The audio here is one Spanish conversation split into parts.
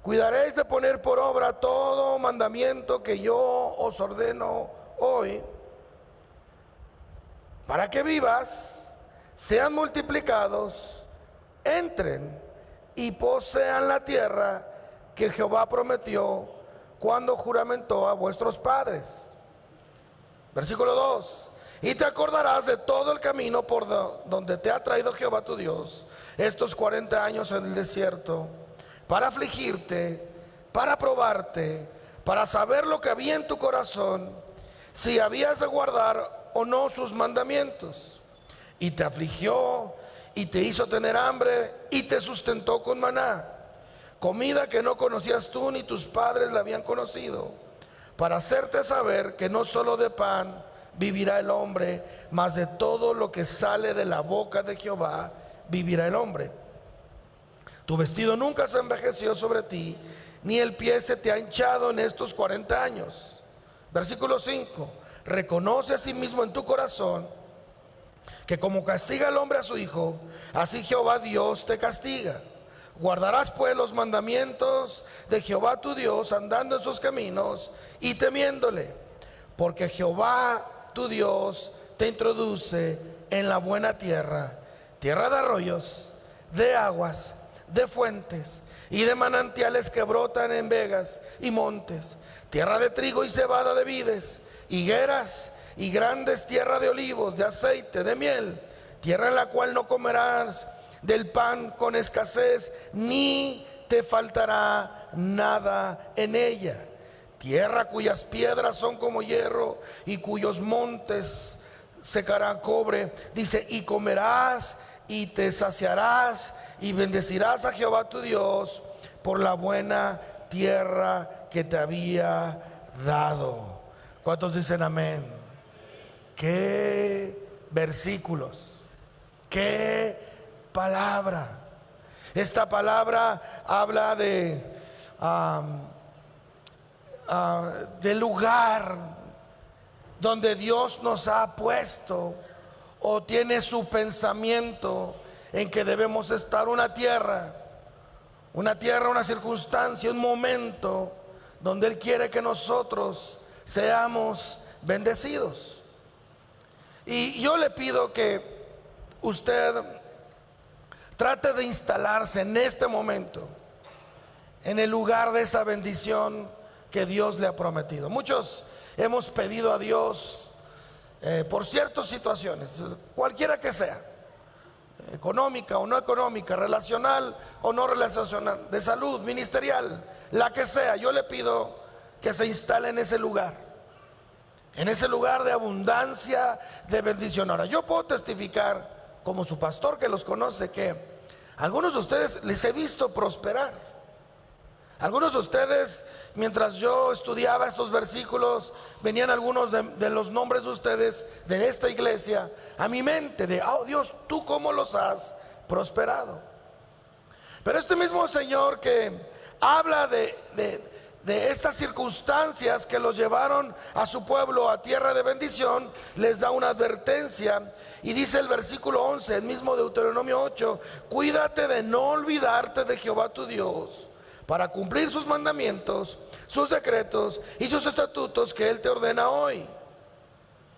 cuidaréis de poner por obra todo mandamiento que yo os ordeno hoy, para que vivas, sean multiplicados, entren y posean la tierra que Jehová prometió cuando juramentó a vuestros padres. Versículo 2. Y te acordarás de todo el camino por donde te ha traído Jehová tu Dios estos 40 años en el desierto, para afligirte, para probarte, para saber lo que había en tu corazón, si habías de guardar o no sus mandamientos. Y te afligió y te hizo tener hambre y te sustentó con maná, comida que no conocías tú ni tus padres la habían conocido, para hacerte saber que no solo de pan vivirá el hombre, mas de todo lo que sale de la boca de Jehová vivirá el hombre. Tu vestido nunca se envejeció sobre ti, ni el pie se te ha hinchado en estos 40 años. Versículo 5. Reconoce a sí mismo en tu corazón que como castiga el hombre a su hijo, así Jehová Dios te castiga. Guardarás pues los mandamientos de Jehová tu Dios, andando en sus caminos y temiéndole, porque Jehová tu Dios te introduce en la buena tierra, tierra de arroyos, de aguas, de fuentes y de manantiales que brotan en vegas y montes, tierra de trigo y cebada de vides, higueras y grandes, tierra de olivos, de aceite, de miel, tierra en la cual no comerás del pan con escasez, ni te faltará nada en ella. Tierra cuyas piedras son como hierro y cuyos montes secará cobre. Dice, y comerás y te saciarás y bendecirás a Jehová tu Dios por la buena tierra que te había dado. ¿Cuántos dicen amén? Qué versículos, qué palabra. Esta palabra habla del lugar donde Dios nos ha puesto o tiene su pensamiento en que debemos estar. Una tierra, una circunstancia, un momento donde Él quiere que nosotros seamos bendecidos. Y yo le pido que usted trate de instalarse en este momento en el lugar de esa bendición que Dios le ha prometido. Muchos hemos pedido a Dios por ciertas situaciones, cualquiera que sea, económica o no económica, relacional o no relacional, de salud, ministerial, la que sea. Yo le pido que se instale en ese lugar de abundancia, de bendición. Ahora, yo puedo testificar como su pastor que los conoce, que algunos de ustedes les he visto prosperar. Algunos de ustedes, mientras yo estudiaba estos versículos, venían algunos de los nombres de ustedes de esta iglesia a mi mente, de, oh Dios, ¿tú cómo los has prosperado? Pero este mismo Señor que habla de estas circunstancias que los llevaron a su pueblo a tierra de bendición, les da una advertencia. Y dice el versículo 11, el mismo Deuteronomio 8, cuídate de no olvidarte de Jehová tu Dios, para cumplir sus mandamientos, sus decretos y sus estatutos que Él te ordena hoy.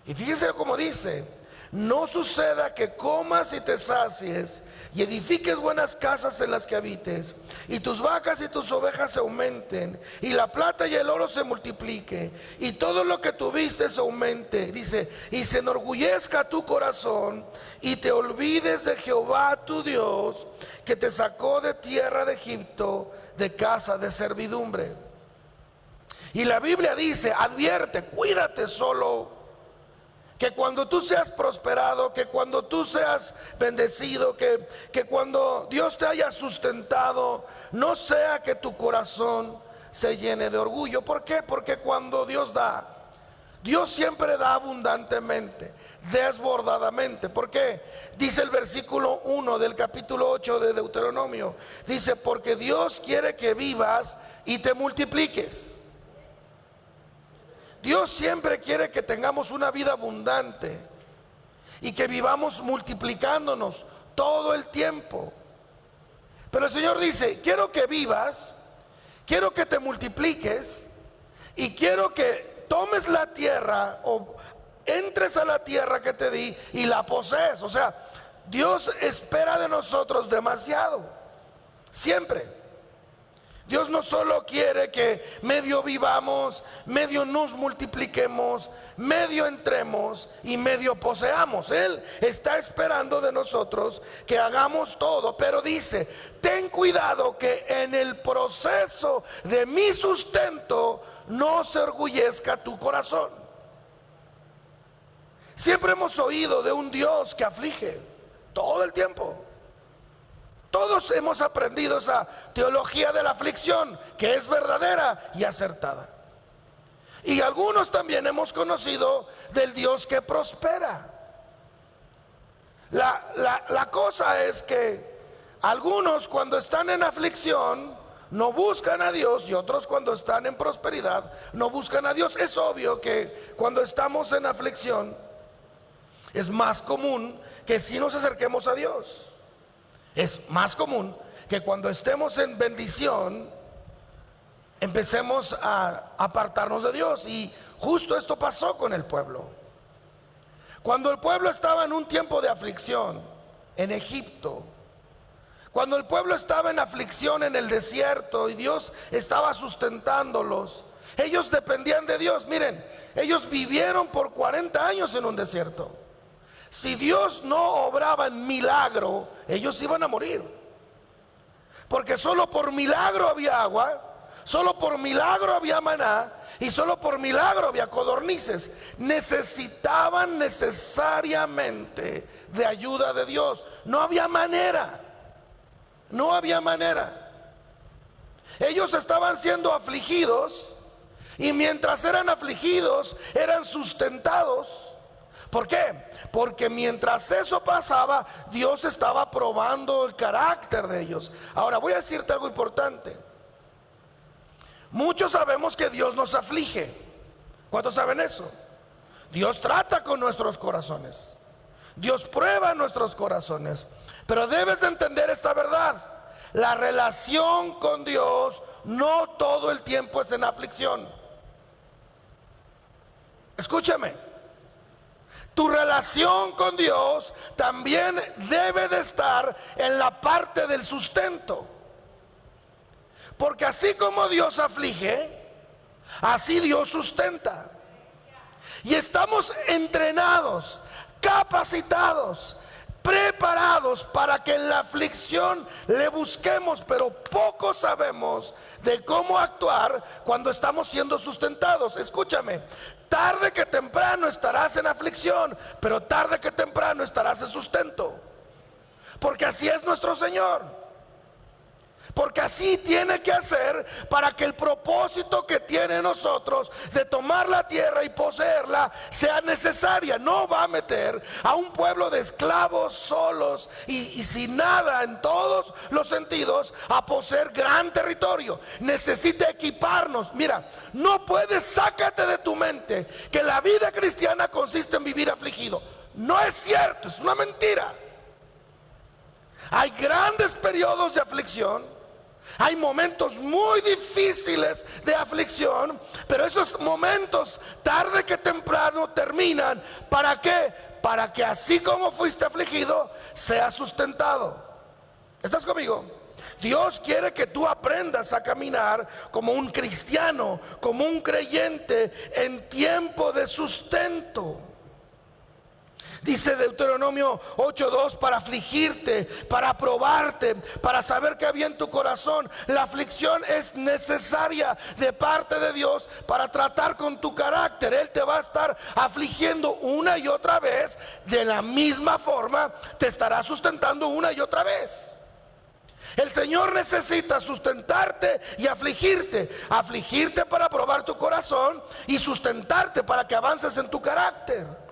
Y fíjense cómo dice, no suceda que comas y te sacies y edifiques buenas casas en las que habites, y tus vacas y tus ovejas se aumenten, y la plata y el oro se multiplique, y todo lo que tuviste se aumente. Dice, y se enorgullezca tu corazón, y te olvides de Jehová tu Dios, que te sacó de tierra de Egipto, de casa de servidumbre. Y la Biblia dice, advierte, cuídate solo, que cuando tú seas prosperado, que cuando tú seas bendecido, que cuando Dios te haya sustentado, no sea que tu corazón se llene de orgullo. ¿Por qué? Porque cuando Dios da, Dios siempre da abundantemente, desbordadamente. ¿Por qué? Dice el versículo 1 del capítulo 8 de Deuteronomio, dice, porque Dios quiere que vivas y te multipliques. Dios siempre quiere que tengamos una vida abundante y que vivamos multiplicándonos todo el tiempo. Pero el Señor dice, quiero que vivas, quiero que te multipliques y quiero que tomes la tierra o entres a la tierra que te di y la posees. O sea, Dios espera de nosotros demasiado, siempre. Dios no solo quiere que medio vivamos, medio nos multipliquemos, medio entremos y medio poseamos. Él está esperando de nosotros que hagamos todo, pero dice: ten cuidado que en el proceso de mi sustento no se orgullezca tu corazón. Siempre hemos oído de un Dios que aflige todo el tiempo. Todos hemos aprendido esa teología de la aflicción, que es verdadera y acertada. Y algunos también hemos conocido del Dios que prospera. La cosa es que algunos, cuando están en aflicción, no buscan a Dios, y otros, cuando están en prosperidad, no buscan a Dios. Es obvio que cuando estamos en aflicción es más común que si nos acerquemos a Dios. Es más común que cuando estemos en bendición empecemos a apartarnos de Dios. Y justo esto pasó con el pueblo. Cuando el pueblo estaba en un tiempo de aflicción en Egipto, cuando el pueblo estaba en aflicción en el desierto y Dios estaba sustentándolos, ellos dependían de Dios. Miren, ellos vivieron por 40 años en un desierto. Si Dios no obraba en milagro, ellos iban a morir. Porque solo por milagro había agua, solo por milagro había maná, y solo por milagro había codornices. Necesitaban necesariamente de ayuda de Dios. No había manera. No había manera. Ellos estaban siendo afligidos, y mientras eran afligidos, eran sustentados. ¿Por qué? Porque mientras eso pasaba, Dios estaba probando el carácter de ellos. Ahora voy a decirte algo importante. Muchos sabemos que Dios nos aflige. ¿Cuántos saben eso? Dios trata con nuestros corazones. Dios prueba nuestros corazones. Pero debes de entender esta verdad: la relación con Dios no todo el tiempo es en aflicción. Escúchame. Tu relación con Dios también debe de estar en la parte del sustento. Porque así como Dios aflige, así Dios sustenta. Y estamos entrenados, capacitados, preparados para que en la aflicción le busquemos, pero poco sabemos de cómo actuar cuando estamos siendo sustentados. Escúchame, tarde que temprano estarás en aflicción, pero tarde que temprano estarás en sustento. Porque así es nuestro Señor. Porque así tiene que hacer para que el propósito que tiene nosotros de tomar la tierra y poseerla sea necesaria. No va a meter a un pueblo de esclavos solos y sin nada en todos los sentidos a poseer gran territorio. Necesita equiparnos. Mira, no puedes, sácate de tu mente que la vida cristiana consiste en vivir afligido. No es cierto, es una mentira. Hay grandes periodos de aflicción. Hay momentos muy difíciles de aflicción, pero esos momentos tarde que temprano terminan. ¿Para qué? Para que así como fuiste afligido, seas sustentado. ¿Estás conmigo? Dios quiere que tú aprendas a caminar como un cristiano, como un creyente en tiempo de sustento. Dice Deuteronomio 8:2: para afligirte, para probarte, para saber qué había en tu corazón. La aflicción es necesaria de parte de Dios para tratar con tu carácter. Él te va a estar afligiendo una y otra vez. De la misma forma te estará sustentando una y otra vez. El Señor necesita sustentarte y afligirte. Afligirte para probar tu corazón y sustentarte para que avances en tu carácter.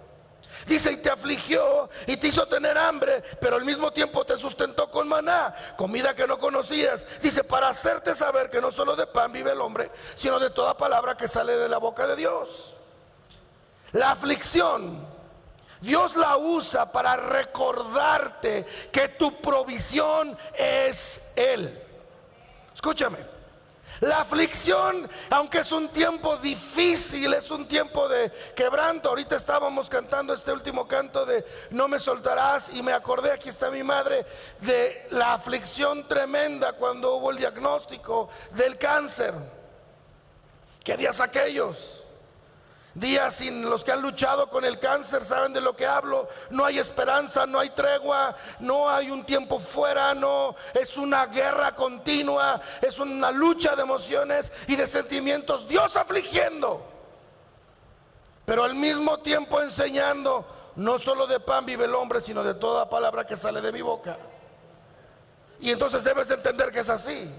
Dice: y te afligió y te hizo tener hambre, pero al mismo tiempo te sustentó con maná, comida que no conocías. Dice: para hacerte saber que no solo de pan vive el hombre, sino de toda palabra que sale de la boca de Dios. La aflicción, Dios la usa para recordarte que tu provisión es Él. Escúchame, La aflicción, aunque es un tiempo difícil, es un tiempo de quebranto. Ahorita estábamos cantando este último canto de No me soltarás, y me acordé, aquí está mi madre, de la aflicción tremenda cuando hubo el diagnóstico del cáncer. ¿Qué días aquellos? Días sin los que han luchado con el cáncer saben de lo que hablo. No hay esperanza, no hay tregua, no hay un tiempo fuera, no, es una guerra continua, es una lucha de emociones y de sentimientos. Dios afligiendo, pero al mismo tiempo enseñando: no solo de pan vive el hombre, sino de toda palabra que sale de mi boca. Y entonces debes de entender que es así.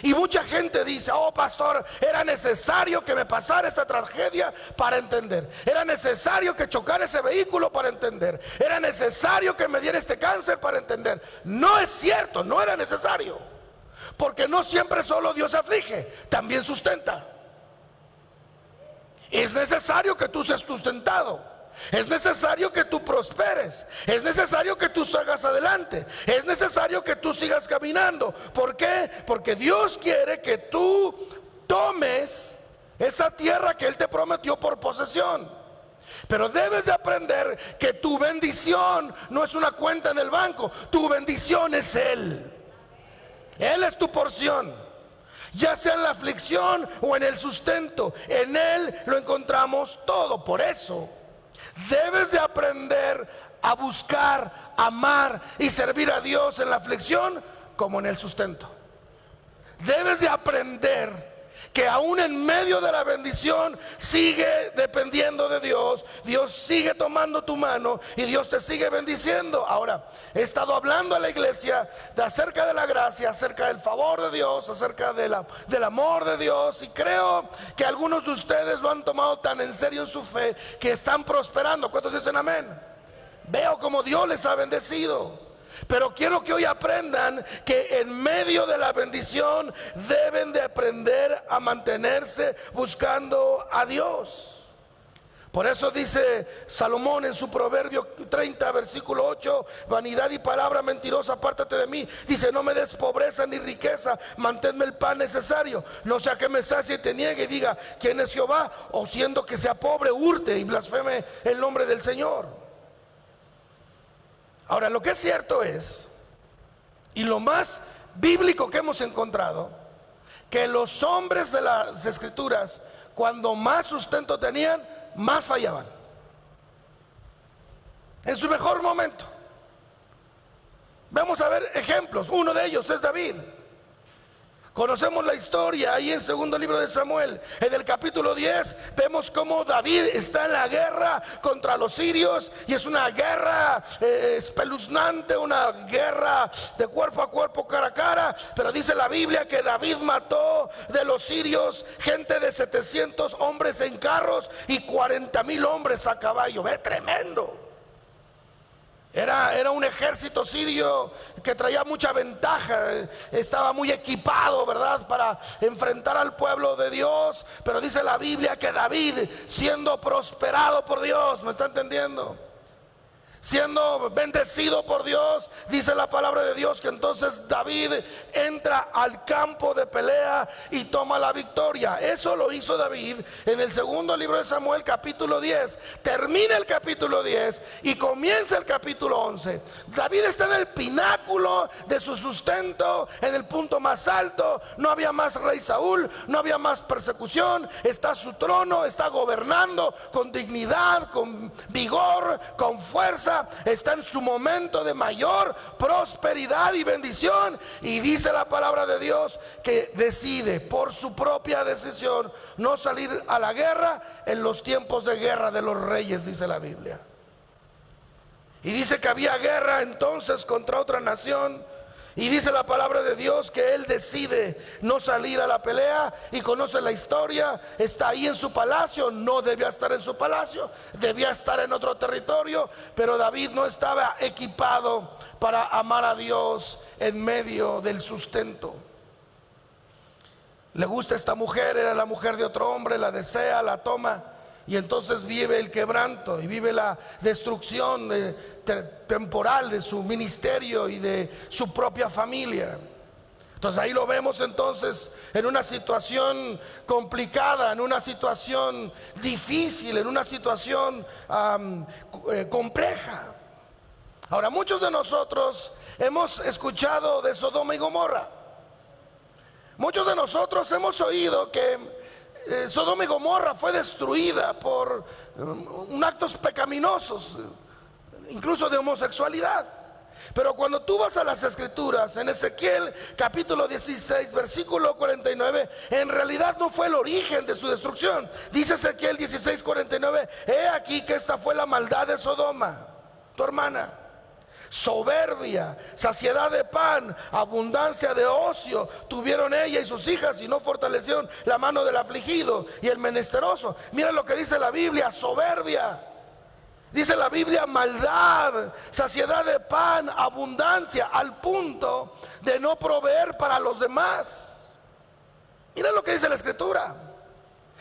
Y mucha gente dice: oh pastor, era necesario que me pasara esta tragedia para entender. Era necesario que chocara ese vehículo para entender. Era necesario que me diera este cáncer para entender. No es cierto, no era necesario. Porque no siempre solo Dios aflige, también sustenta. Es necesario que tú seas sustentado. Es necesario que tú prosperes. Es necesario que tú salgas adelante. Es necesario que tú sigas caminando. ¿Por qué? Porque Dios quiere que tú tomes esa tierra que Él te prometió por posesión. Pero debes de aprender que tu bendición no es una cuenta en el banco. Tu bendición es Él. Él es tu porción, ya sea en la aflicción o en el sustento. En Él lo encontramos todo. Por eso debes de aprender a buscar, amar y servir a Dios en la aflicción como en el sustento. Debes de aprender que aún en medio de la bendición sigue dependiendo de Dios. Dios sigue tomando tu mano y Dios te sigue bendiciendo. Ahora, he estado hablando a la iglesia acerca de la gracia, acerca del favor de Dios, acerca del amor de Dios, y creo que algunos de ustedes lo han tomado tan en serio en su fe que están prosperando. ¿Cuántos dicen amén? Veo como Dios les ha bendecido. Pero quiero que hoy aprendan que en medio de la bendición deben de aprender a mantenerse buscando a Dios. Por eso dice Salomón en su Proverbio 30 versículo 8: vanidad y palabra mentirosa, apártate de mí. Dice: no me des pobreza ni riqueza, manténme el pan necesario, no sea que me sacie y te niegue y diga: ¿quién es Jehová? O siendo que sea pobre, hurte y blasfeme el nombre del Señor. Ahora, lo que es cierto es, y lo más bíblico que hemos encontrado, que los hombres de las escrituras, cuando más sustento tenían, más fallaban. En su mejor momento. Vamos a ver ejemplos. Uno de ellos es David. Conocemos la historia ahí en segundo libro de Samuel. En el capítulo 10 vemos cómo David está en la guerra contra los sirios. Y es una guerra espeluznante, una guerra de cuerpo a cuerpo, cara a cara. Pero dice la Biblia que David mató de los sirios gente de 700 hombres en carros y 40,000 hombres a caballo. ¡Ve, tremendo! Era un ejército sirio que traía mucha ventaja, estaba muy equipado, ¿verdad?, para enfrentar al pueblo de Dios. Pero dice la Biblia que David, siendo prosperado por Dios, ¿me está entendiendo?, siendo bendecido por Dios, dice la palabra de Dios que entonces David entra al campo de pelea y toma la victoria. Eso lo hizo David en el segundo libro de Samuel, capítulo 10. Termina el capítulo 10 y comienza el capítulo 11. David está en el pináculo de su sustento, en el punto más alto. No había más rey Saúl, no había más persecución. Está su trono, está gobernando con dignidad, con vigor, con fuerza. Está en su momento de mayor prosperidad y bendición. Y dice la palabra de Dios que decide por su propia decisión no salir a la guerra en los tiempos de guerra de los reyes, dice la Biblia. Y dice que había guerra entonces contra otra nación. Y dice la palabra de Dios que él decide no salir a la pelea, y conoce la historia. Está ahí en su palacio. No debía estar en su palacio, debía estar en otro territorio. Pero David no estaba equipado para amar a Dios en medio del sustento. Le gusta esta mujer, era la mujer de otro hombre, la desea, la toma, y entonces vive el quebranto y vive la destrucción temporal de su ministerio y de su propia familia. Entonces ahí lo vemos entonces en una situación complicada, en una situación difícil, en una situación compleja. Ahora, muchos de nosotros hemos escuchado de Sodoma y Gomorra. Muchos de nosotros hemos oído que Sodoma y Gomorra fue destruida por actos pecaminosos, incluso de homosexualidad. Pero cuando tú vas a las escrituras, en Ezequiel capítulo 16 versículo 49, en realidad no fue el origen de su destrucción. Dice Ezequiel 16, 49: he aquí que esta fue la maldad de Sodoma, tu hermana. Soberbia, saciedad de pan, abundancia de ocio tuvieron ella y sus hijas, y no fortalecieron la mano del afligido y el menesteroso. Mira lo que dice la Biblia: soberbia. Dice la Biblia: maldad, saciedad de pan, abundancia, al punto de no proveer para los demás. Mira lo que dice la escritura.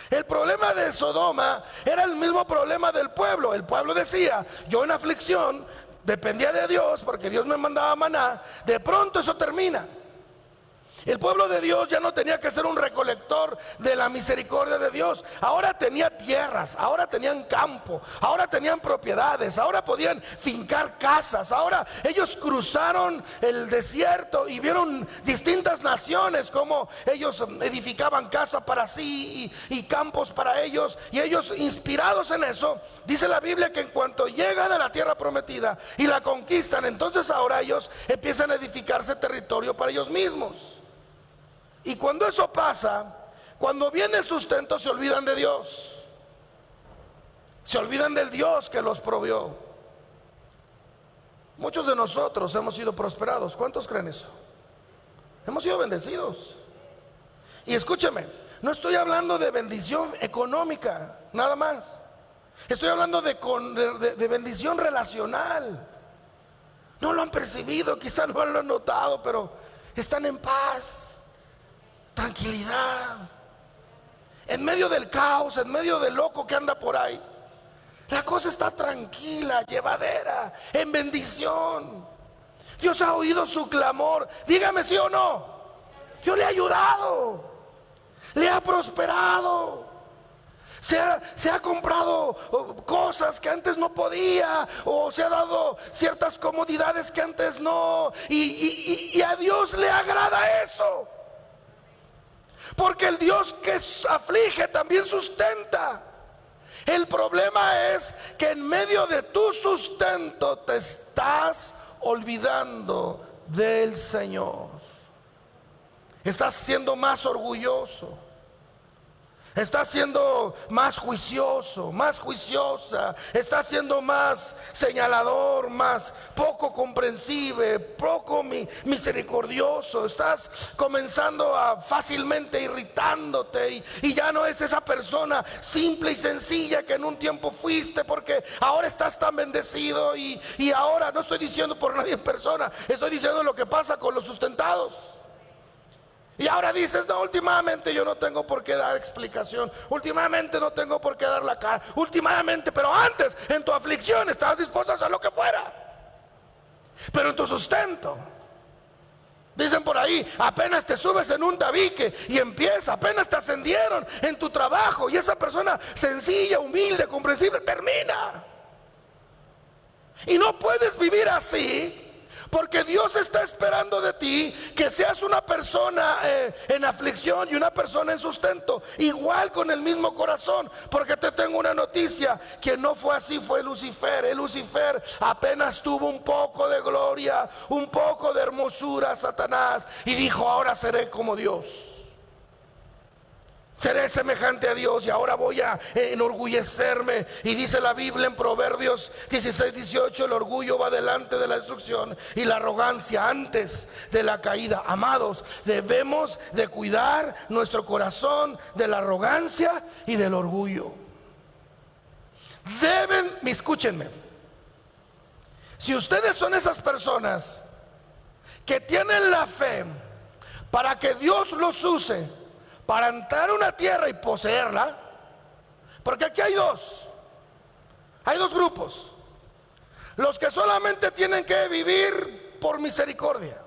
El problema de Sodoma era el mismo problema del pueblo. El pueblo decía: yo en aflicción dependía de Dios porque Dios me mandaba maná. De pronto eso termina. El pueblo de Dios ya no tenía que ser un recolector de la misericordia de Dios. Ahora tenía tierras, ahora tenían campo, ahora tenían propiedades, ahora podían fincar casas. Ahora ellos cruzaron el desierto y vieron distintas naciones, como ellos edificaban casa para sí y campos para ellos. Y ellos, inspirados en eso, dice la Biblia que en cuanto llegan a la tierra prometida y la conquistan, entonces ahora ellos empiezan a edificarse territorio para ellos mismos. Y cuando eso pasa, cuando viene el sustento, se olvidan de Dios. Se olvidan del Dios que los proveyó. Muchos de nosotros hemos sido prosperados. ¿Cuántos creen eso? Hemos sido bendecidos. Y escúcheme, no estoy hablando de bendición económica, nada más. Estoy hablando de bendición relacional. No lo han percibido, quizás no lo han notado, pero están en paz, tranquilidad, en medio del caos, en medio del loco que anda por ahí. La cosa está tranquila, llevadera, en bendición. Dios ha oído su clamor. Dígame sí o no. Yo le he ayudado, le ha prosperado. Se ha comprado cosas que antes no podía, o se ha dado ciertas comodidades que antes no. Y a Dios le agrada eso. Porque el Dios que aflige también sustenta. El problema es que en medio de tu sustento te estás olvidando del Señor. Estás siendo más orgulloso. Estás siendo más juicioso, más juiciosa. Estás siendo más señalador, más poco comprensive, poco misericordioso. Estás comenzando a fácilmente irritándote y ya no es esa persona simple y sencilla que en un tiempo fuiste, porque ahora estás tan bendecido. Y ahora no estoy diciendo por nadie en persona, estoy diciendo lo que pasa con los sustentados. Y ahora dices: no, últimamente yo no tengo por qué dar explicación, últimamente no tengo por qué dar la cara, últimamente, pero antes en tu aflicción estabas dispuesto a hacer lo que fuera. Pero en tu sustento, dicen por ahí, apenas te subes en un tabique y empieza, apenas te ascendieron en tu trabajo y esa persona sencilla, humilde, comprensible, termina. Y no puedes vivir así, porque Dios está esperando de ti que seas una persona en aflicción y una persona en sustento, igual con el mismo corazón. Porque te tengo una noticia: que no fue así fue Lucifer. Lucifer apenas tuvo un poco de gloria, un poco de hermosura, Satanás, y dijo: ahora seré como Dios, seré semejante a Dios y ahora voy a enorgullecerme. Y dice la Biblia en Proverbios 16, 18: el orgullo va delante de la destrucción y la arrogancia antes de la caída. Amados, debemos de cuidar nuestro corazón de la arrogancia y del orgullo. Escúchenme, si ustedes son esas personas que tienen la fe para que Dios los use para entrar a una tierra y poseerla, porque aquí hay dos grupos: los que solamente tienen que vivir por misericordia,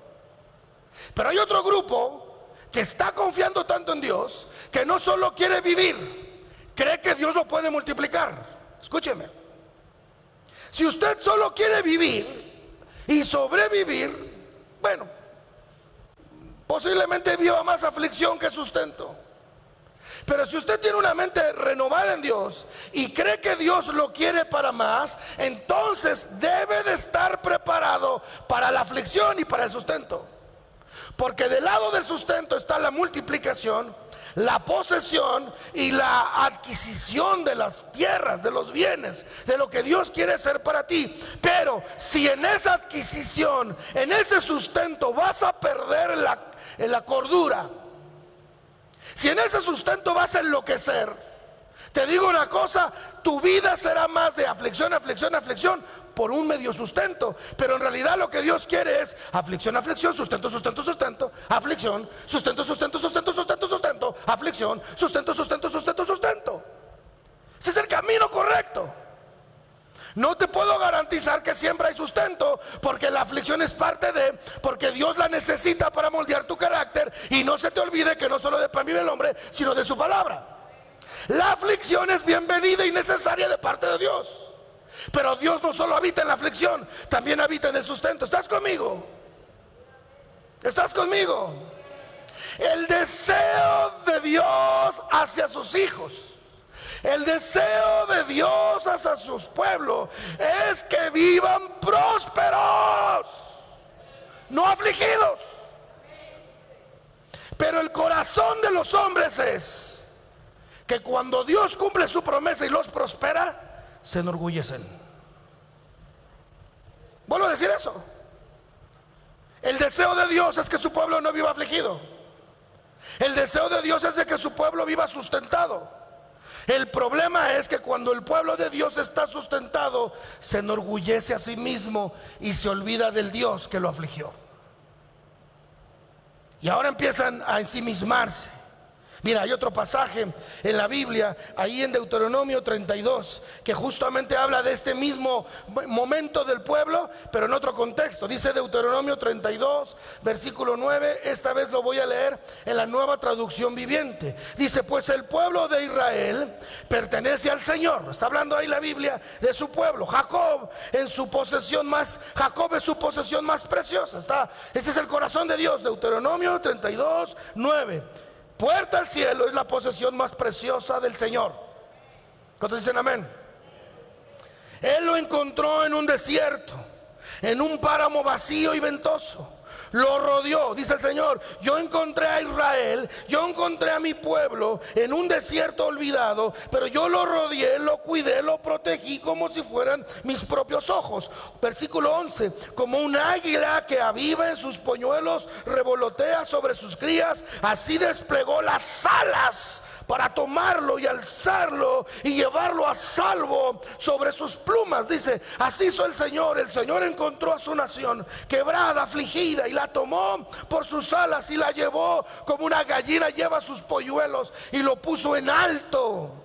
Pero hay otro grupo que está confiando tanto en Dios que no solo quiere vivir, cree que Dios lo puede multiplicar. Escúcheme, si usted solo quiere vivir y sobrevivir, bueno, posiblemente viva más aflicción que sustento. Pero si usted tiene una mente renovada en Dios y cree que Dios lo quiere para más, entonces debe de estar preparado para la aflicción y para el sustento. Porque del lado del sustento está la multiplicación, la posesión y la adquisición de las tierras, de los bienes, de lo que Dios quiere hacer para ti. Pero si en esa adquisición, en ese sustento vas a perder la cordura, si en ese sustento vas a enloquecer, te digo una cosa, tu vida será más de aflicción, aflicción, aflicción por un medio sustento. Pero en realidad lo que Dios quiere es aflicción, aflicción, sustento, sustento, sustento, aflicción, sustento, sustento, sustento, sustento, sustento, aflicción, sustento, sustento, sustento, sustento. Ese es el camino correcto. No te puedo garantizar que siempre hay sustento, porque la aflicción es parte de, porque Dios la necesita para moldear tu carácter. Y no se te olvide que no solo de pan vive el hombre, sino de su palabra. La aflicción es bienvenida y necesaria de parte de Dios. Pero Dios no solo habita en la aflicción, también habita en el sustento. ¿Estás conmigo? ¿Estás conmigo? El deseo de Dios hacia sus hijos, el deseo de Dios hacia sus pueblos es que vivan prósperos, no afligidos. Pero el corazón de los hombres es que cuando Dios cumple su promesa y los prospera, se enorgullecen. Vuelvo a decir eso. El deseo de Dios es que su pueblo no viva afligido. El deseo de Dios es de que su pueblo viva sustentado. El problema es que cuando el pueblo de Dios está sustentado, se enorgullece a sí mismo y se olvida del Dios que lo afligió. Y ahora empiezan a ensimismarse. Mira, hay otro pasaje en la Biblia, ahí en Deuteronomio 32, que justamente habla de este mismo momento del pueblo, pero en otro contexto. Dice Deuteronomio 32, versículo 9, esta vez lo voy a leer en la Nueva Traducción Viviente. Dice, pues el pueblo de Israel pertenece al Señor. Está hablando ahí la Biblia de su pueblo. Jacob es su posesión más preciosa. Ese es el corazón de Dios. Deuteronomio 32, 9. Puerta al cielo es la posesión más preciosa del Señor. ¿Cuántos dicen amén? Él lo encontró en un desierto, en un páramo vacío y ventoso. Lo rodeó, dice el Señor. Yo encontré a Israel, yo encontré a mi pueblo en un desierto olvidado, pero yo lo rodeé, lo cuidé, lo protegí como si fueran mis propios ojos. Versículo 11, como un águila que aviva en sus polluelos, revolotea sobre sus crías, así desplegó las alas para tomarlo y alzarlo y llevarlo a salvo sobre sus plumas. Dice, así hizo el Señor encontró a su nación quebrada, afligida, y la tomó por sus alas y la llevó como una gallina lleva sus polluelos, y lo puso en alto.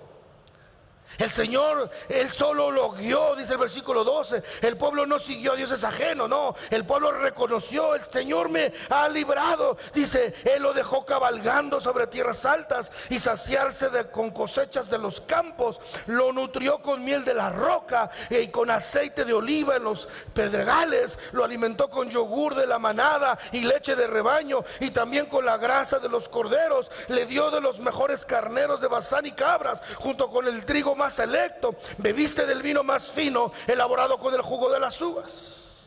El Señor, Él solo lo guió, dice el versículo 12. El pueblo no siguió a dioses ajenos, no. El pueblo reconoció, el Señor me ha librado. Dice, Él lo dejó cabalgando sobre tierras altas y saciarse con cosechas de los campos. Lo nutrió con miel de la roca y con aceite de oliva en los pedregales. Lo alimentó con yogur de la manada y leche de rebaño, y también con la grasa de los corderos. Le dio de los mejores carneros de Basán y cabras, junto con el trigo más selecto. Bebiste del vino más fino, elaborado con el jugo de las uvas.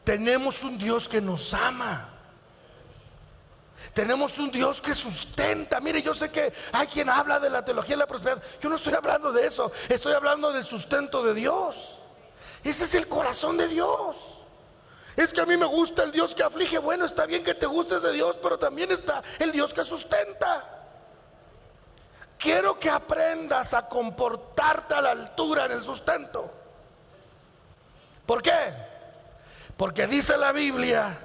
Tenemos un Dios que nos ama. Tenemos un Dios que sustenta. Mire, yo sé que hay quien habla de la teología de la prosperidad. Yo no estoy hablando de eso. Estoy hablando del sustento de Dios. Ese es el corazón de Dios. Es que a mí me gusta el Dios que aflige. Bueno, está bien que te guste ese Dios, pero también está el Dios que sustenta. Quiero que aprendas a comportarte a la altura en el sustento. ¿Por qué? Porque dice la Biblia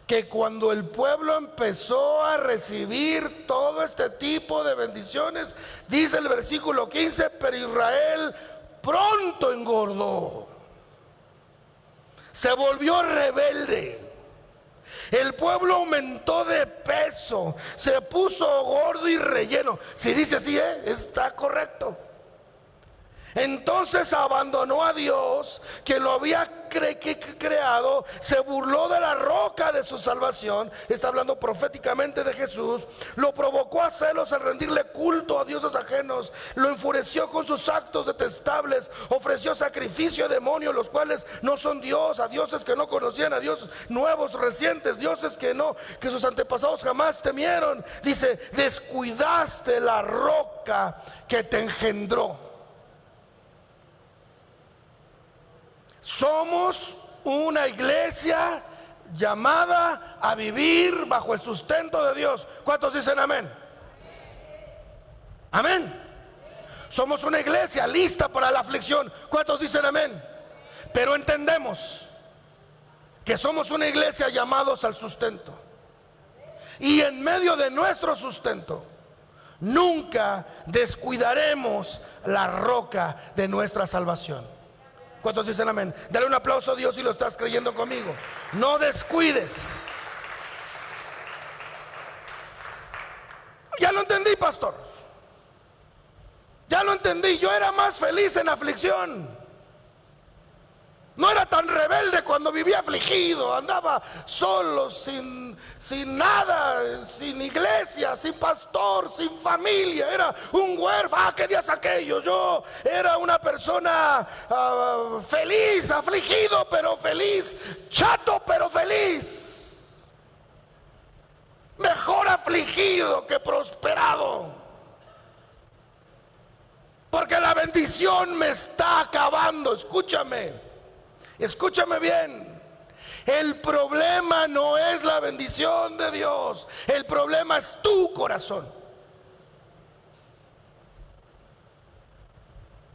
que cuando el pueblo empezó a recibir todo este tipo de bendiciones, dice el versículo 15, pero Israel pronto engordó, se volvió rebelde. El pueblo aumentó de peso, se puso gordo y relleno. Si dice así, está correcto. Entonces abandonó a Dios, que lo había creado, se burló de la roca de su salvación. Está hablando proféticamente de Jesús. Lo provocó a celos al rendirle culto a dioses ajenos. Lo enfureció con sus actos detestables. Ofreció sacrificio a demonios, los cuales no son Dios, a dioses que no conocían, a dioses nuevos, recientes, dioses que sus antepasados jamás temieron. Dice: descuidaste la roca que te engendró. Somos una iglesia llamada a vivir bajo el sustento de Dios. ¿Cuántos dicen amén? Amén. Somos una iglesia lista para la aflicción. ¿Cuántos dicen amén? Pero entendemos que somos una iglesia llamados al sustento. Y en medio de nuestro sustento, nunca descuidaremos la roca de nuestra salvación. ¿Cuántos dicen amén? Dale un aplauso a Dios si lo estás creyendo conmigo. No descuides. Ya lo entendí, pastor. Ya lo entendí. Yo era más feliz en aflicción. No era tan rebelde cuando vivía afligido. Andaba solo, sin nada, sin iglesia, sin pastor, sin familia. Era un huérfano. ¿Qué días aquellos? Yo era una persona feliz, afligido pero feliz, chato pero feliz. Mejor afligido que prosperado. Porque la bendición me está acabando. Escúchame bien. El problema no es la bendición de Dios. El problema es tu corazón.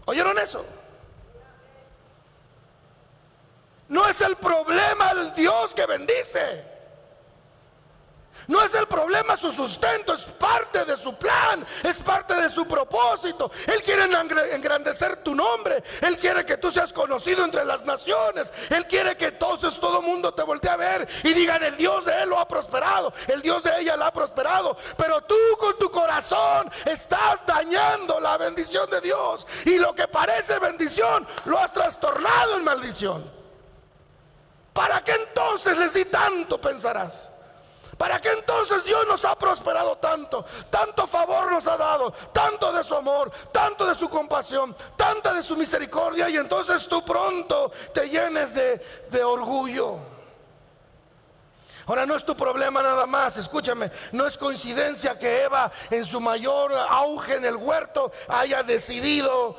¿Oyeron eso? No es el problema el Dios que bendice. No es el problema su sustento, es parte de su plan, es parte de su propósito. Él quiere engrandecer tu nombre. Él quiere que tú seas conocido entre las naciones. Él quiere que entonces todo el mundo te voltee a ver y digan: el Dios de él lo ha prosperado, el Dios de ella lo ha prosperado. Pero tú con tu corazón estás dañando la bendición de Dios, y lo que parece bendición lo has trastornado en maldición. ¿Para qué entonces les di tanto?, pensarás. ¿Para qué entonces Dios nos ha prosperado tanto? Tanto favor nos ha dado, tanto de su amor, tanto de su compasión, tanta de su misericordia, y entonces tú pronto te llenes de orgullo. Ahora, no es tu problema nada más. Escúchame, no es coincidencia que Eva, en su mayor auge en el huerto, haya decidido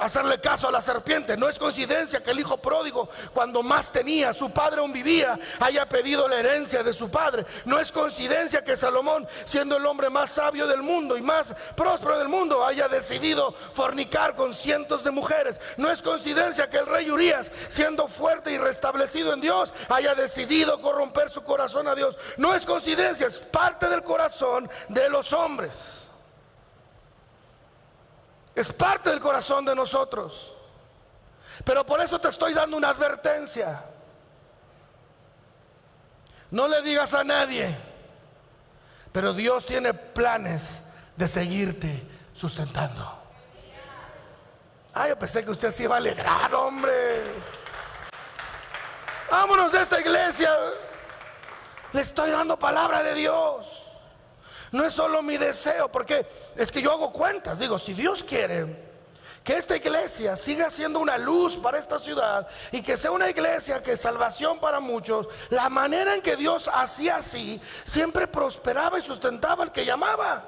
hacerle caso a la serpiente. No es coincidencia que el hijo pródigo, cuando más tenía, su padre aún vivía, haya pedido la herencia de su padre. No es coincidencia que Salomón, siendo el hombre más sabio del mundo y más próspero del mundo, haya decidido fornicar con cientos de mujeres. No es coincidencia que el rey Urías, siendo fuerte y restablecido en Dios, haya decidido corromper su corazón a Dios. No es coincidencia, es parte del corazón de los hombres. Es parte del corazón de nosotros. Pero por eso te estoy dando una advertencia. No le digas a nadie, pero Dios tiene planes de seguirte sustentando. Yo pensé que usted se iba a alegrar, hombre. Vámonos de esta iglesia. Le estoy dando palabra de Dios. No es solo mi deseo, porque es que yo hago cuentas. Digo, si Dios quiere que esta iglesia siga siendo una luz para esta ciudad, y que sea una iglesia que es salvación para muchos, la manera en que Dios hacía así, siempre prosperaba y sustentaba al que llamaba.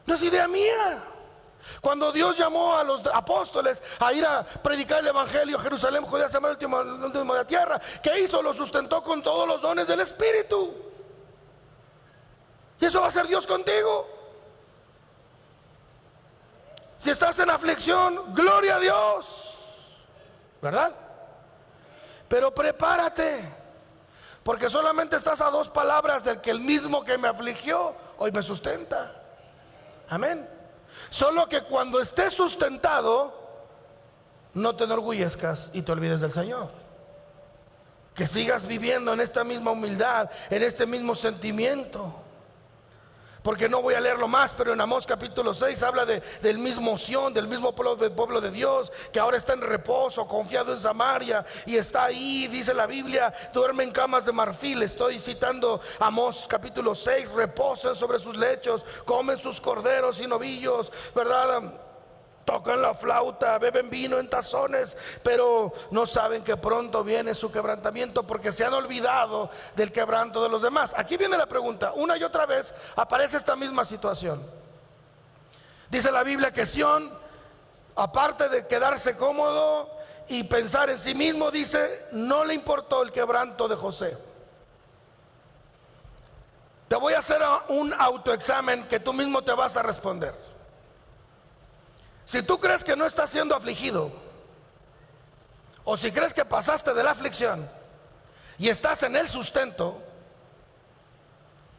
No es idea mía. Cuando Dios llamó a los apóstoles a ir a predicar el evangelio a Jerusalén, Judea, Samaria, el último de la tierra, ¿qué hizo? Lo sustentó con todos los dones del Espíritu. Y eso va a ser Dios contigo. Si estás en aflicción, gloria a Dios, ¿verdad? Pero prepárate, porque solamente estás a 2 palabras del que el mismo que me afligió hoy me sustenta. Amén. Solo que cuando estés sustentado, no te enorgullezcas y te olvides del Señor. que sigas viviendo en esta misma humildad, en este mismo sentimiento. Porque no voy a leerlo más, pero en Amós capítulo 6 habla del mismo Sión, del mismo pueblo de Dios, que ahora está en reposo, confiado en Samaria, y está ahí, dice la Biblia, duerme en camas de marfil. Estoy citando Amós capítulo 6, reposan sobre sus lechos, comen sus corderos y novillos, ¿verdad? Tocan la flauta, beben vino en tazones, pero no saben que pronto viene su quebrantamiento, porque se han olvidado del quebranto de los demás. Aquí viene la pregunta, una y otra vez aparece esta misma situación. Dice la Biblia que Sión, aparte de quedarse cómodo y pensar en sí mismo, dice, no le importó el quebranto de José. Te voy a hacer un autoexamen que tú mismo te vas a responder. Si tú crees que no estás siendo afligido, o si crees que pasaste de la aflicción y estás en el sustento,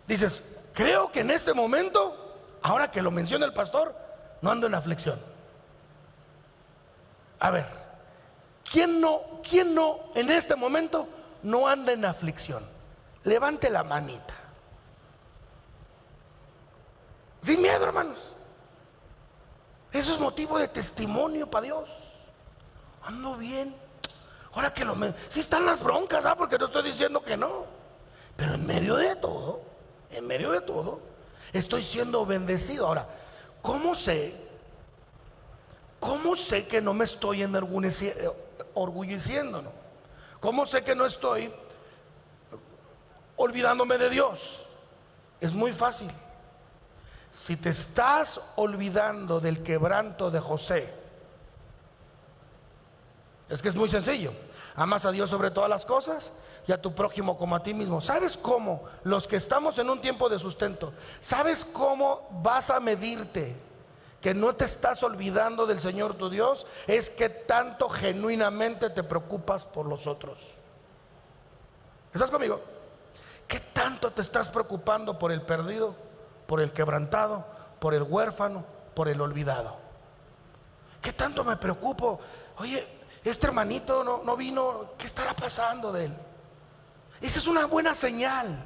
dices, creo que en este momento, ahora que lo menciona el pastor, no ando en aflicción. A ver, ¿quién no en este momento no anda en aflicción? Levante la manita. Sin miedo, hermanos. Eso es motivo de testimonio para Dios. Ando bien. Ahora que sí están las broncas, porque no estoy diciendo que no, pero en medio de todo, estoy siendo bendecido. Ahora, ¿cómo sé que no me estoy orgulleciendo? ¿No? ¿Cómo sé que no estoy olvidándome de Dios? Es muy fácil. Si te estás olvidando del quebranto de José, es que es muy sencillo. Amas a Dios sobre todas las cosas y a tu prójimo como a ti mismo. ¿Sabes cómo? Los que estamos en un tiempo de sustento, ¿sabes cómo vas a medirte que no te estás olvidando del Señor tu Dios? Es que tanto genuinamente te preocupas por los otros. ¿Estás conmigo? ¿Qué tanto te estás preocupando por el perdido, por el quebrantado, por el huérfano, por el olvidado? ¿Qué tanto me preocupo? Oye, este hermanito no vino, ¿qué estará pasando de él? Esa es una buena señal.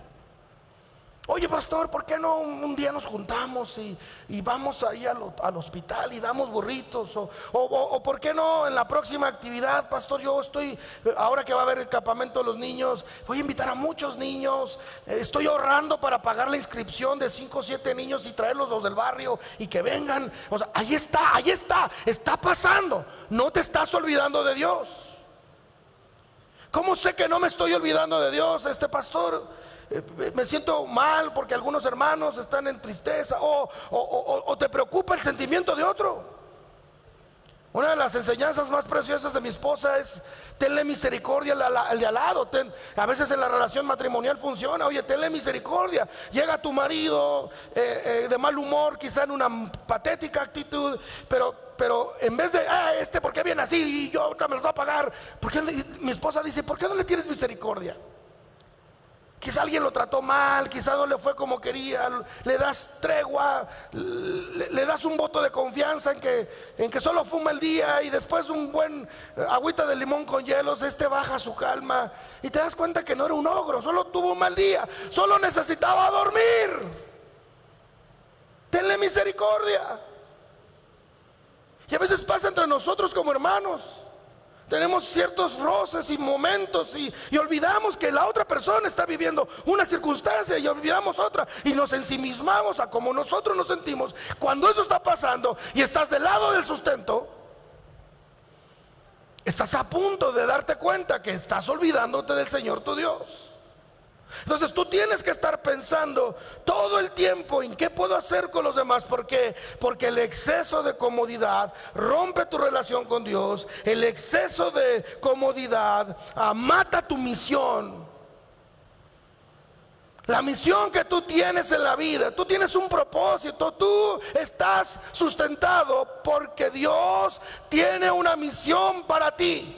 Oye, pastor, ¿por qué no un día nos juntamos y vamos ahí al hospital y damos burritos? O ¿por qué no en la próxima actividad, pastor? Yo estoy, ahora que va a haber el campamento de los niños, voy a invitar a muchos niños. Estoy ahorrando para pagar la inscripción de 5 o 7 niños y traerlos los del barrio y que vengan. O sea, ahí está pasando. No te estás olvidando de Dios. ¿Cómo sé que no me estoy olvidando de Dios, pastor? Me siento mal porque algunos hermanos están en tristeza, o te preocupa el sentimiento de otro. Una de las enseñanzas más preciosas de mi esposa es: tenle misericordia al de al lado. A veces en la relación matrimonial funciona. Oye, tenle misericordia. Llega tu marido de mal humor, quizá en una patética actitud, pero en vez de ¿por qué viene así? Y yo ahorita me lo voy a pagar. Mi esposa dice: ¿por qué no le tienes misericordia? Quizá alguien lo trató mal, quizá no le fue como quería. Le das tregua, le das un voto de confianza en que solo fuma el día, y después un buen agüita de limón con hielos, baja su calma, y te das cuenta que no era un ogro, solo tuvo un mal día, solo necesitaba dormir. Tenle misericordia. Y a veces pasa entre nosotros como hermanos. Tenemos ciertos roces y momentos y olvidamos que la otra persona está viviendo una circunstancia y olvidamos otra, y nos ensimismamos a como nosotros nos sentimos. Cuando eso está pasando y estás del lado del sustento, estás a punto de darte cuenta que estás olvidándote del Señor tu Dios. Entonces tú tienes que estar pensando todo el tiempo en qué puedo hacer con los demás. ¿Por qué? Porque el exceso de comodidad rompe tu relación con Dios. El exceso de comodidad mata tu misión. La misión que tú tienes en la vida, tú tienes un propósito, tú estás sustentado porque Dios tiene una misión para ti.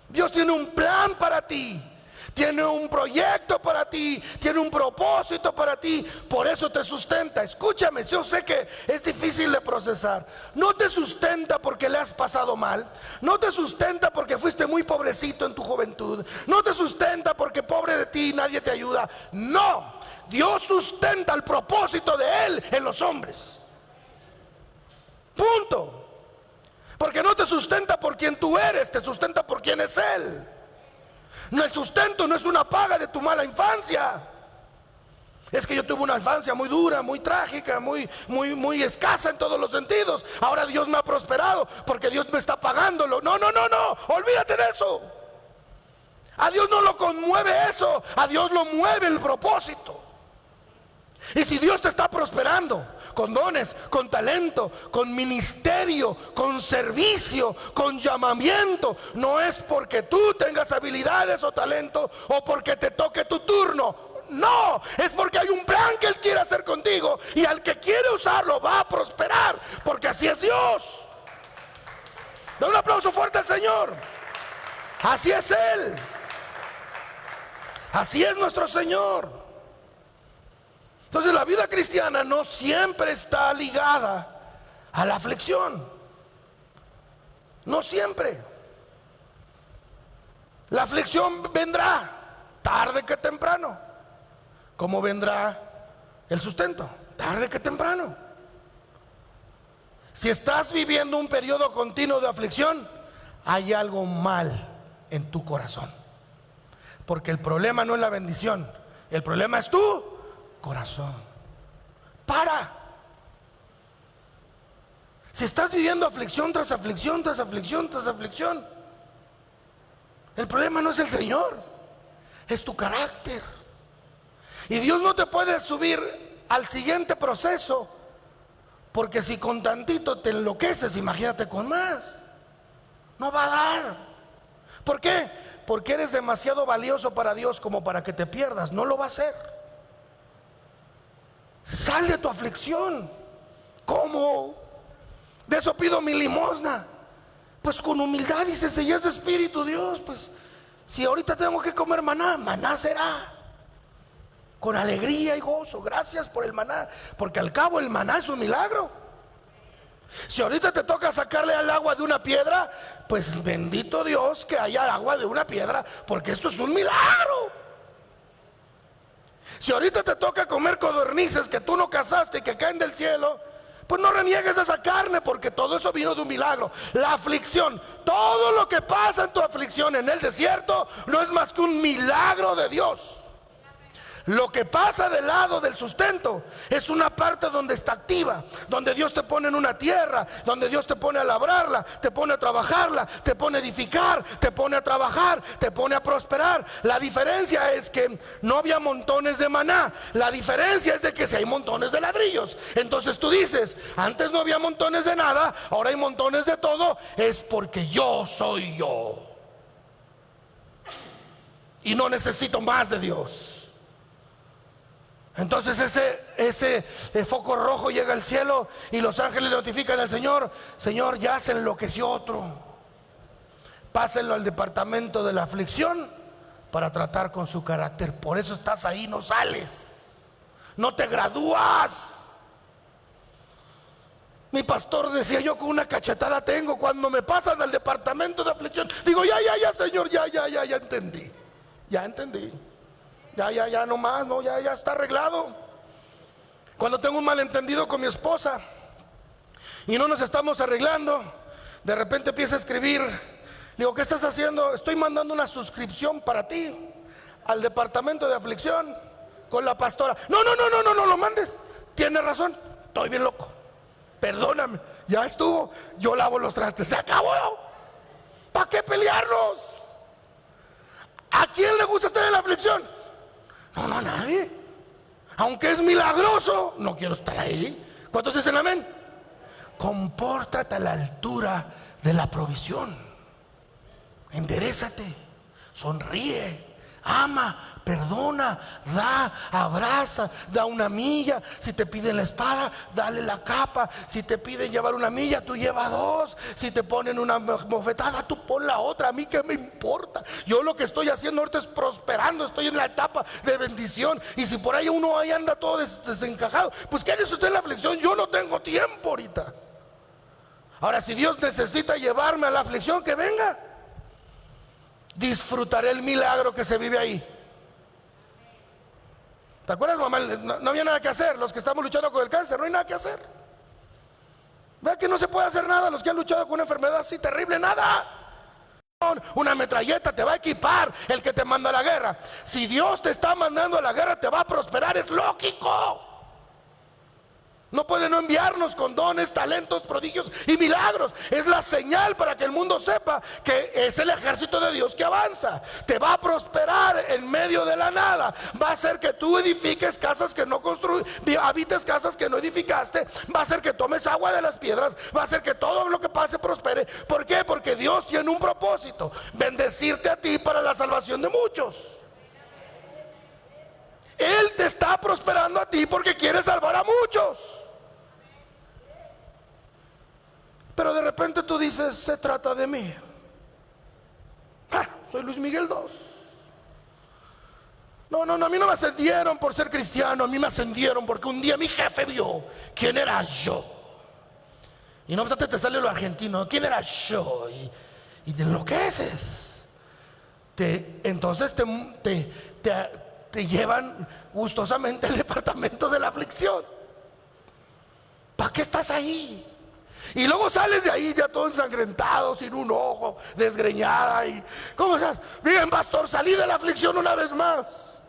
Dios tiene un plan para ti. tiene un proyecto para ti, tiene un propósito para ti, por eso te sustenta. Escúchame, yo sé que es difícil de procesar. No te sustenta porque le has pasado mal, no te sustenta porque fuiste muy pobrecito en tu juventud, no te sustenta porque pobre de ti nadie te ayuda. No, Dios sustenta el propósito de Él en los hombres. Punto. Porque no te sustenta por quien tú eres, te sustenta por quien es Él. No, el sustento no es una paga de tu mala infancia. Es que yo tuve una infancia muy dura, muy trágica, muy escasa en todos los sentidos. Ahora Dios me ha prosperado porque Dios me está pagándolo. No, olvídate de eso. A Dios no lo conmueve eso, a Dios lo mueve el propósito. Y si Dios te está prosperando con dones, con talento, con ministerio, con servicio, con llamamiento, no es porque tú tengas habilidades o talento o porque te toque tu turno. No, es porque hay un plan que Él quiere hacer contigo, y al que quiere usarlo va a prosperar, porque así es Dios. Da un aplauso fuerte al Señor. Así es Él. Así es nuestro Señor. Entonces la vida cristiana no siempre está ligada a la aflicción. No siempre. La aflicción vendrá tarde que temprano, como vendrá el sustento, tarde que temprano. Si estás viviendo un periodo continuo de aflicción, hay algo mal en tu corazón. Porque el problema no es la bendición, el problema es tu corazón. Para. Si estás viviendo aflicción tras aflicción, tras aflicción, tras aflicción, el problema no es el Señor, es tu carácter. Y Dios no te puede subir al siguiente proceso, porque si con tantito te enloqueces, imagínate con más. No va a dar. ¿Por qué? Porque eres demasiado valioso para Dios como para que te pierdas. No lo va a hacer. Sal de tu aflicción. ¿Cómo? De eso pido mi limosna. Pues con humildad y sencillez de espíritu, Dios, pues si ahorita tengo que comer maná, maná será. Con alegría y gozo, gracias por el maná, porque al cabo el maná es un milagro. Si ahorita te toca sacarle al agua de una piedra, pues bendito Dios que haya agua de una piedra, porque esto es un milagro. Si ahorita te toca comer codornices que tú no cazaste y que caen del cielo, pues no reniegues esa carne, porque todo eso vino de un milagro. La aflicción, todo lo que pasa en tu aflicción en el desierto, no es más que un milagro de Dios. Lo que pasa del lado del sustento es una parte donde está activa, donde Dios te pone en una tierra, donde Dios te pone a labrarla, te pone a trabajarla, te pone a edificar, te pone a trabajar, te pone a prosperar. La diferencia es que no había montones de maná. La diferencia es de que si hay montones de ladrillos. Entonces tú dices, antes no había montones de nada, ahora hay montones de todo. Es porque yo soy yo y no necesito más de Dios. Entonces ese foco rojo llega al cielo y los ángeles le notifican al Señor: Señor, ya se enloqueció otro, pásenlo al departamento de la aflicción para tratar con su carácter. Por eso estás ahí, no sales, no te gradúas. Mi pastor decía: yo con una cachetada tengo cuando me pasan al departamento de aflicción. Digo, ya Señor, ya entendí, ya no más, no, ya está arreglado. Cuando tengo un malentendido con mi esposa y no nos estamos arreglando, de repente empieza a escribir. Le digo, ¿qué estás haciendo? Estoy mandando una suscripción para ti al departamento de aflicción con la pastora. No lo mandes, tienes razón, estoy bien loco, perdóname, ya estuvo, yo lavo los trastes, se acabó. ¿Para qué pelearnos? ¿A quién le gusta estar en la aflicción? No, nadie. Aunque es milagroso, no quiero estar ahí. ¿Cuántos dicen amén? Compórtate a la altura de la provisión. Enderézate, sonríe, Ama, perdona, da, abraza, da una milla. Si te piden la espada, dale la capa. Si te piden llevar una milla, tú lleva dos. Si te ponen una bofetada, tú pon la otra. A mí qué me importa. Yo lo que estoy haciendo ahorita es prosperando. Estoy en la etapa de bendición. Y si por ahí uno ahí anda todo desencajado, pues quédese usted en la aflicción. Yo no tengo tiempo ahorita. Ahora, si Dios necesita llevarme a la aflicción, que venga. Disfrutaré el milagro que se vive ahí. ¿Te acuerdas, mamá? No había nada que hacer. Los que estamos luchando con el cáncer, no hay nada que hacer. Vea que no se puede hacer nada. Los que han luchado con una enfermedad así terrible, nada. Una metralleta te va a equipar el que te manda a la guerra. Si Dios te está mandando a la guerra, te va a prosperar, es lógico. No puede no enviarnos con dones, talentos, prodigios y milagros. Es la señal para que el mundo sepa que es el ejército de Dios que avanza. Te va a prosperar en medio de la nada. Va a hacer que tú edifiques casas que no construiste, habites casas que no edificaste. Va a hacer que tomes agua de las piedras. Va a hacer que todo lo que pase prospere. ¿Por qué? Porque Dios tiene un propósito: bendecirte a ti para la salvación de muchos. Él te está prosperando a ti porque quiere salvar a muchos. Pero de repente tú dices: se trata de mí. Soy Luis Miguel II. No, a mí no me ascendieron por ser cristiano. A mí me ascendieron porque un día mi jefe vio quién era yo. Y no obstante te sale lo argentino. ¿Quién era yo? Y te enloqueces. Entonces te llevan gustosamente al departamento de la aflicción. ¿Para qué estás ahí? Y luego sales de ahí ya todo ensangrentado, sin un ojo, desgreñada. Y ¿cómo estás? Bien, pastor, salí de la aflicción una vez más.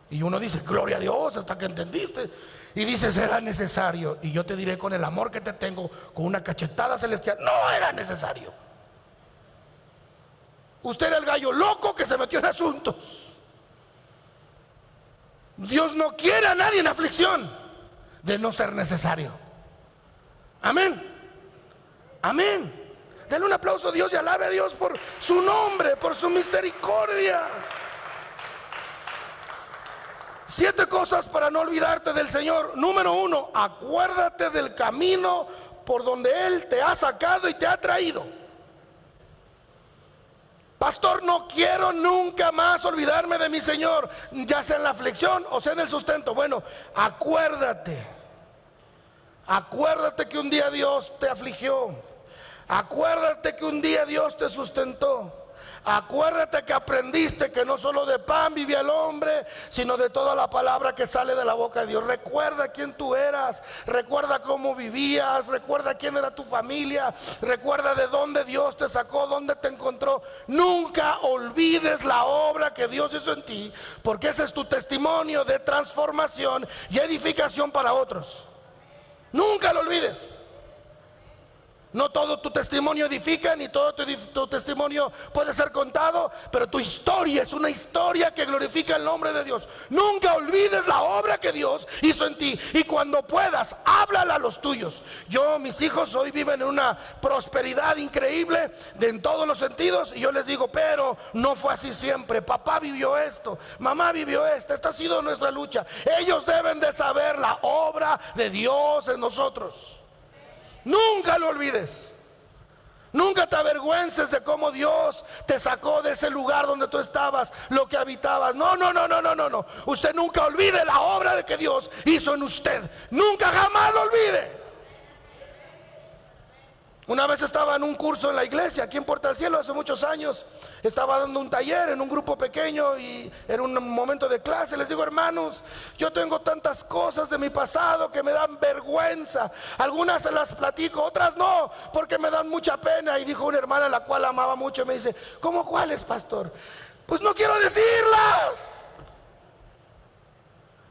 Y uno dice: gloria a Dios, hasta que entendiste. Y dice: será necesario. Y yo te diré, con el amor que te tengo, con una cachetada celestial: no era necesario. Usted era el gallo loco que se metió en asuntos. Dios no quiere a nadie en aflicción de no ser necesario. Amén. Amén. Denle un aplauso a Dios y alabe a Dios por su nombre, por su misericordia. 7 cosas para no olvidarte del Señor. Número 1, acuérdate del camino por donde Él te ha sacado y te ha traído. Pastor, no quiero nunca más olvidarme de mi Señor, ya sea en la aflicción o sea en el sustento. Bueno, acuérdate. Acuérdate que un día Dios te afligió. Acuérdate que un día Dios te sustentó. Acuérdate que aprendiste que no solo de pan vivía el hombre, sino de toda la palabra que sale de la boca de Dios. Recuerda quién tú eras, recuerda cómo vivías, recuerda quién era tu familia, recuerda de dónde Dios te sacó, dónde te encontró. Nunca olvides la obra que Dios hizo en ti, porque ese es tu testimonio de transformación y edificación para otros. Nunca lo olvides. No todo tu testimonio edifica, ni todo tu testimonio puede ser contado, pero tu historia es una historia que glorifica el nombre de Dios. Nunca olvides la obra que Dios hizo en ti, y cuando puedas, háblala a los tuyos. Mis hijos hoy viven en una prosperidad increíble en todos los sentidos, y yo les digo: pero no fue así siempre. Papá vivió esto, mamá vivió esto, esta ha sido nuestra lucha. Ellos deben de saber la obra de Dios en nosotros. Nunca lo olvides. Nunca te avergüences de cómo Dios te sacó de ese lugar donde tú estabas, lo que habitabas. No. Usted nunca olvide la obra de que Dios hizo en usted. Nunca, jamás lo olvide. Una vez estaba en un curso en la iglesia aquí en Puerta del Cielo, hace muchos años. Estaba dando un taller en un grupo pequeño y era un momento de clase. Les digo: hermanos, yo tengo tantas cosas de mi pasado que me dan vergüenza. Algunas se las platico, otras no, porque me dan mucha pena. Y dijo una hermana, la cual amaba mucho, me dice: ¿cómo cuáles, pastor? Pues no quiero decirlas.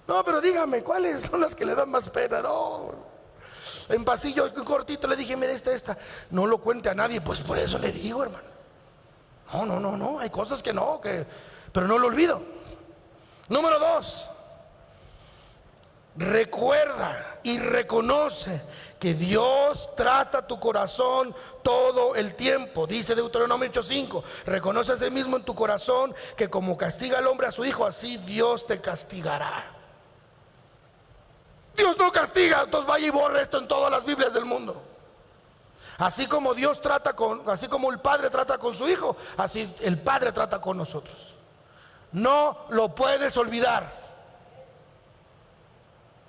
No, pero dígame, ¿cuáles son las que le dan más pena? No. En pasillo cortito le dije: mire, esta, no lo cuente a nadie. Pues por eso le digo, hermano. No, hay cosas que no, pero no lo olvido. Número 2, Recuerda y reconoce que Dios trata tu corazón todo el tiempo. Dice Deuteronomio 8:5: reconoce a sí mismo en tu corazón que como castiga al hombre a su hijo, así Dios te castigará. Dios no castiga, entonces vaya y borre esto en todas las Biblias del mundo. Así como Dios trata así como el Padre trata con su hijo, así el Padre trata con nosotros. No lo puedes olvidar.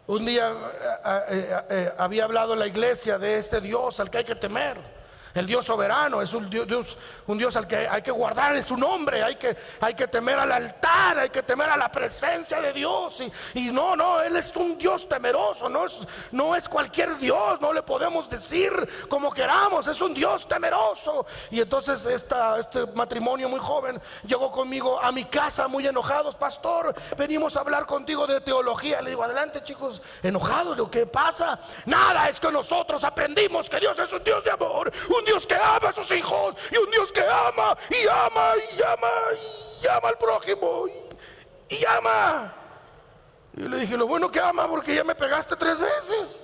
Un día había hablado en la iglesia de este Dios al que hay que temer. El Dios soberano es un Dios al que hay que guardar su nombre, hay que temer al altar, hay que temer a la presencia de Dios. Y no, Él es un Dios temeroso, no es cualquier Dios, no le podemos decir como queramos, es un Dios temeroso. Y entonces este matrimonio muy joven llegó conmigo a mi casa muy enojados: pastor, venimos a hablar contigo de teología. Le digo: adelante, chicos. Enojados. Digo: ¿qué pasa? Nada, es que nosotros aprendimos que Dios es un Dios de amor, un Dios que ama a sus hijos, y un Dios que ama y ama y ama y ama al prójimo y ama. Y le dije: lo bueno que ama, porque ya me pegaste 3 veces.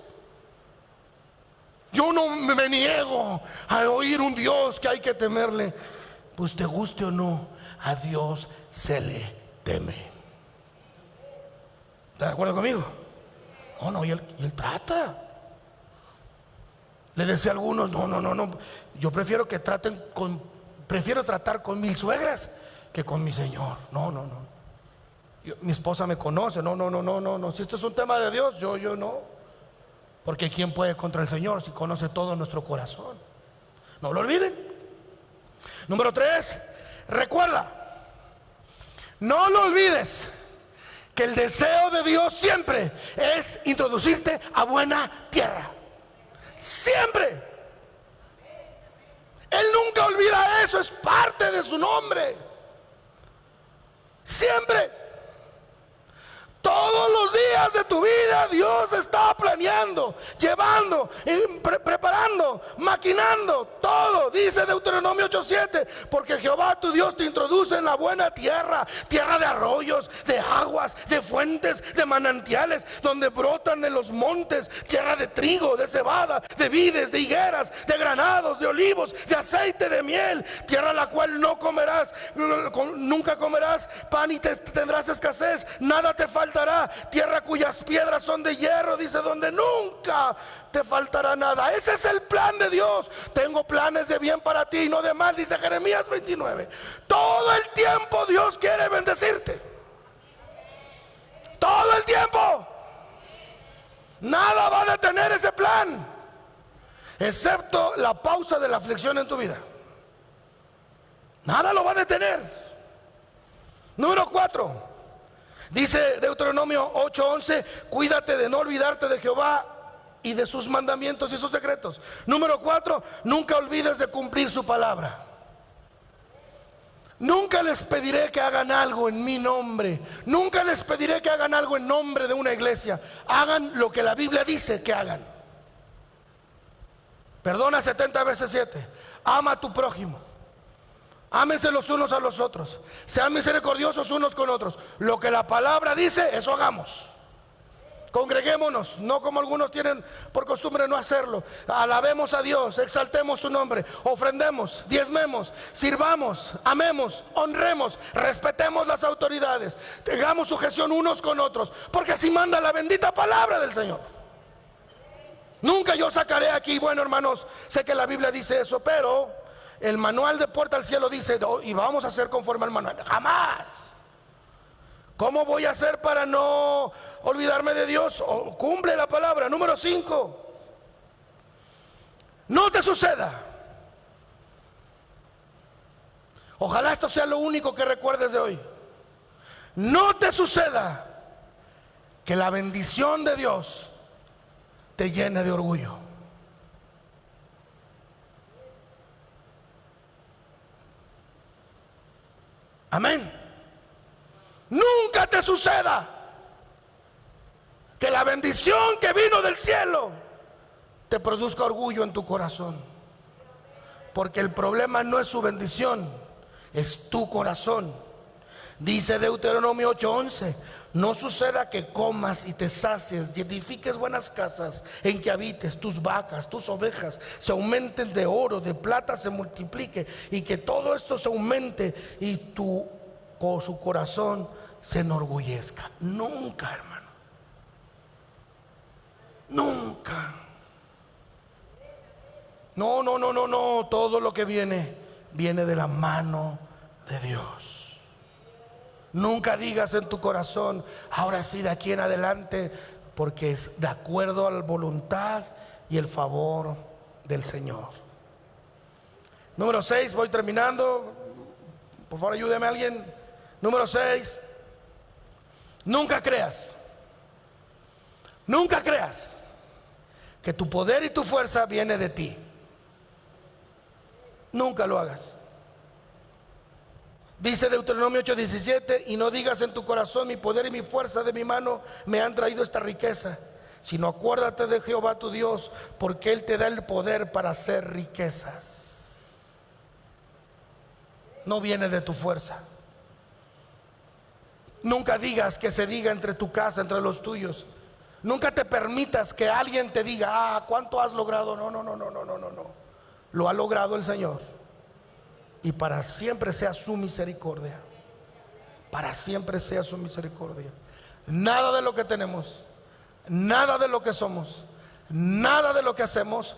Yo no me niego a oír un Dios que hay que temerle. Pues te guste o no, a Dios se le teme. ¿Está de acuerdo conmigo? No, y él trata. Le decía a algunos: no, yo prefiero tratar con 1000 suegras que con mi Señor. No. Mi esposa me conoce. No. Si esto es un tema de Dios, yo no. Porque ¿quién puede contra el Señor si conoce todo nuestro corazón? No lo olviden. Número 3, recuerda, no lo olvides, que el deseo de Dios siempre es introducirte a buena tierra. Siempre. Él nunca olvida eso, es parte de su nombre. Siempre. Todos los días de tu vida Dios está planeando, llevando, preparando, maquinando todo. Dice Deuteronomio 8:7: porque Jehová tu Dios te introduce en la buena tierra, tierra de arroyos, de aguas, de fuentes, de manantiales, donde brotan en los montes, tierra de trigo, de cebada, de vides, de higueras, de granados, de olivos, de aceite, de miel, tierra la cual no comerás, nunca comerás pan y tendrás escasez, nada te faltará. Tierra cuyas piedras son de hierro, dice, donde nunca te faltará nada. Ese es el plan de Dios. Tengo planes de bien para ti y no de mal, dice Jeremías 29. Todo el tiempo Dios quiere bendecirte. Todo el tiempo. Nada va a detener ese plan, excepto la pausa de la aflicción en tu vida. Nada lo va a detener. Número 4. Dice Deuteronomio 8:11: cuídate de no olvidarte de Jehová y de sus mandamientos y sus decretos. Número 4, nunca olvides de cumplir su palabra. Nunca les pediré que hagan algo en mi nombre. Nunca les pediré que hagan algo en nombre de una iglesia. Hagan lo que la Biblia dice que hagan. Perdona 70 veces 7. Ama a tu prójimo. Ámense los unos a los otros. Sean misericordiosos unos con otros. Lo que la palabra dice, eso hagamos. Congreguémonos, no como algunos tienen por costumbre no hacerlo. Alabemos a Dios, exaltemos su nombre, ofrendemos, diezmemos, sirvamos, amemos, honremos, respetemos las autoridades, tengamos sujeción unos con otros, porque así manda la bendita palabra del Señor. Nunca yo sacaré aquí: bueno, hermanos, sé que la Biblia dice eso, pero el manual de Puerta al Cielo dice, y vamos a hacer conforme al manual. Jamás. ¿Cómo voy a hacer para no olvidarme de Dios? Cumple la palabra. Número 5. No te suceda. Ojalá esto sea lo único que recuerdes de hoy. No te suceda que la bendición de Dios te llene de orgullo. Amén. Nunca te suceda que la bendición que vino del cielo te produzca orgullo en tu corazón, porque el problema no es su bendición, es tu corazón. Dice Deuteronomio 8:11: no suceda que comas y te sacies y edifiques buenas casas en que habites, tus vacas, tus ovejas se aumenten de oro, de plata se multiplique, y que todo esto se aumente y su corazón se enorgullezca. Nunca, hermano, nunca. No, no, no, no, no. Todo lo que viene de la mano de Dios. Nunca digas en tu corazón: ahora sí, de aquí en adelante, porque es de acuerdo a la voluntad y el favor del Señor. Número 6, voy terminando. Por favor, ayúdeme alguien. Número 6: nunca creas que tu poder y tu fuerza viene de ti. Nunca lo hagas. Dice Deuteronomio 8:17: y no digas en tu corazón: mi poder y mi fuerza de mi mano me han traído esta riqueza, sino acuérdate de Jehová tu Dios, porque Él te da el poder para hacer riquezas. No viene de tu fuerza. Nunca digas que se diga entre tu casa, entre los tuyos. Nunca te permitas que alguien te diga: ¿cuánto has logrado? No, no, no, no, no, no, no. Lo ha logrado el Señor. Y para siempre sea su misericordia. Para siempre sea su misericordia. Nada de lo que tenemos, nada de lo que somos, nada de lo que hacemos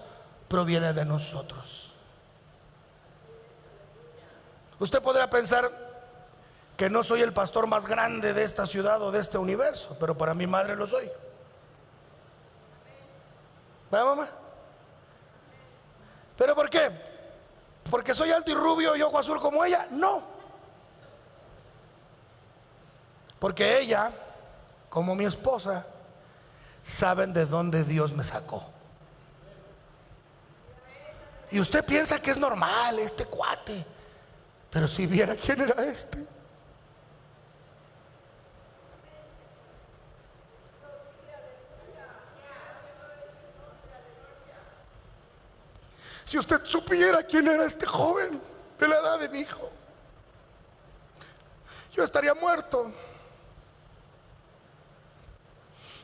proviene de nosotros. Usted podrá pensar que no soy el pastor más grande de esta ciudad o de este universo, pero para mi madre lo soy. ¿Verdad, mamá? ¿Pero por qué? ¿Porque soy alto y rubio y ojo azul como ella? No. Porque ella, como mi esposa, saben de dónde Dios me sacó. Y usted piensa que es normal este cuate, pero si viera quién era este. Si usted supiera quién era este joven de la edad de mi hijo, yo estaría muerto.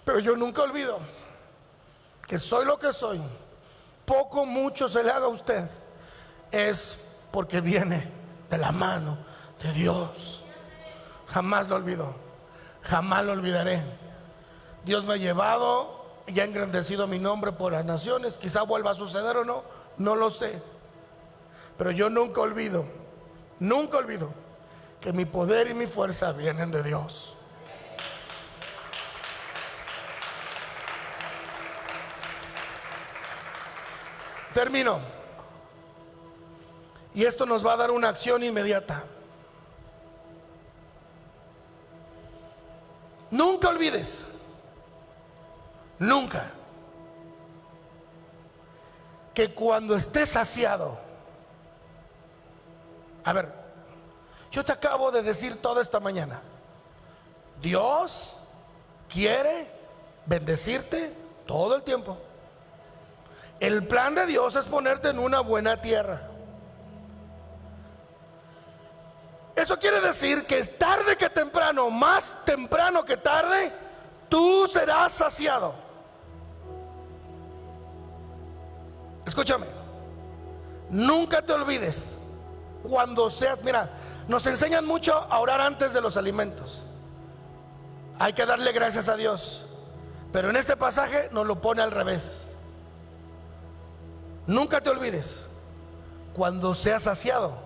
Pero yo nunca olvido que soy lo que soy. Poco, mucho se le haga a usted, es porque viene de la mano de Dios. Jamás lo olvido, jamás lo olvidaré. Dios me ha llevado y ha engrandecido mi nombre por las naciones. Quizá vuelva a suceder o no, no lo sé. Pero yo nunca olvido que mi poder y mi fuerza vienen de Dios. Termino. Y esto nos va a dar una acción inmediata. Nunca olvides, nunca, que cuando estés saciado, a ver, yo te acabo de decir toda esta mañana, Dios quiere bendecirte todo el tiempo. El plan de Dios es ponerte en una buena tierra. Eso quiere decir que es tarde que temprano, más temprano que tarde, tú serás saciado. Escúchame, nunca te olvides cuando seas, mira, nos enseñan mucho a orar antes de los alimentos. Hay que darle gracias a Dios, pero en este pasaje nos lo pone al revés. Nunca te olvides cuando seas saciado.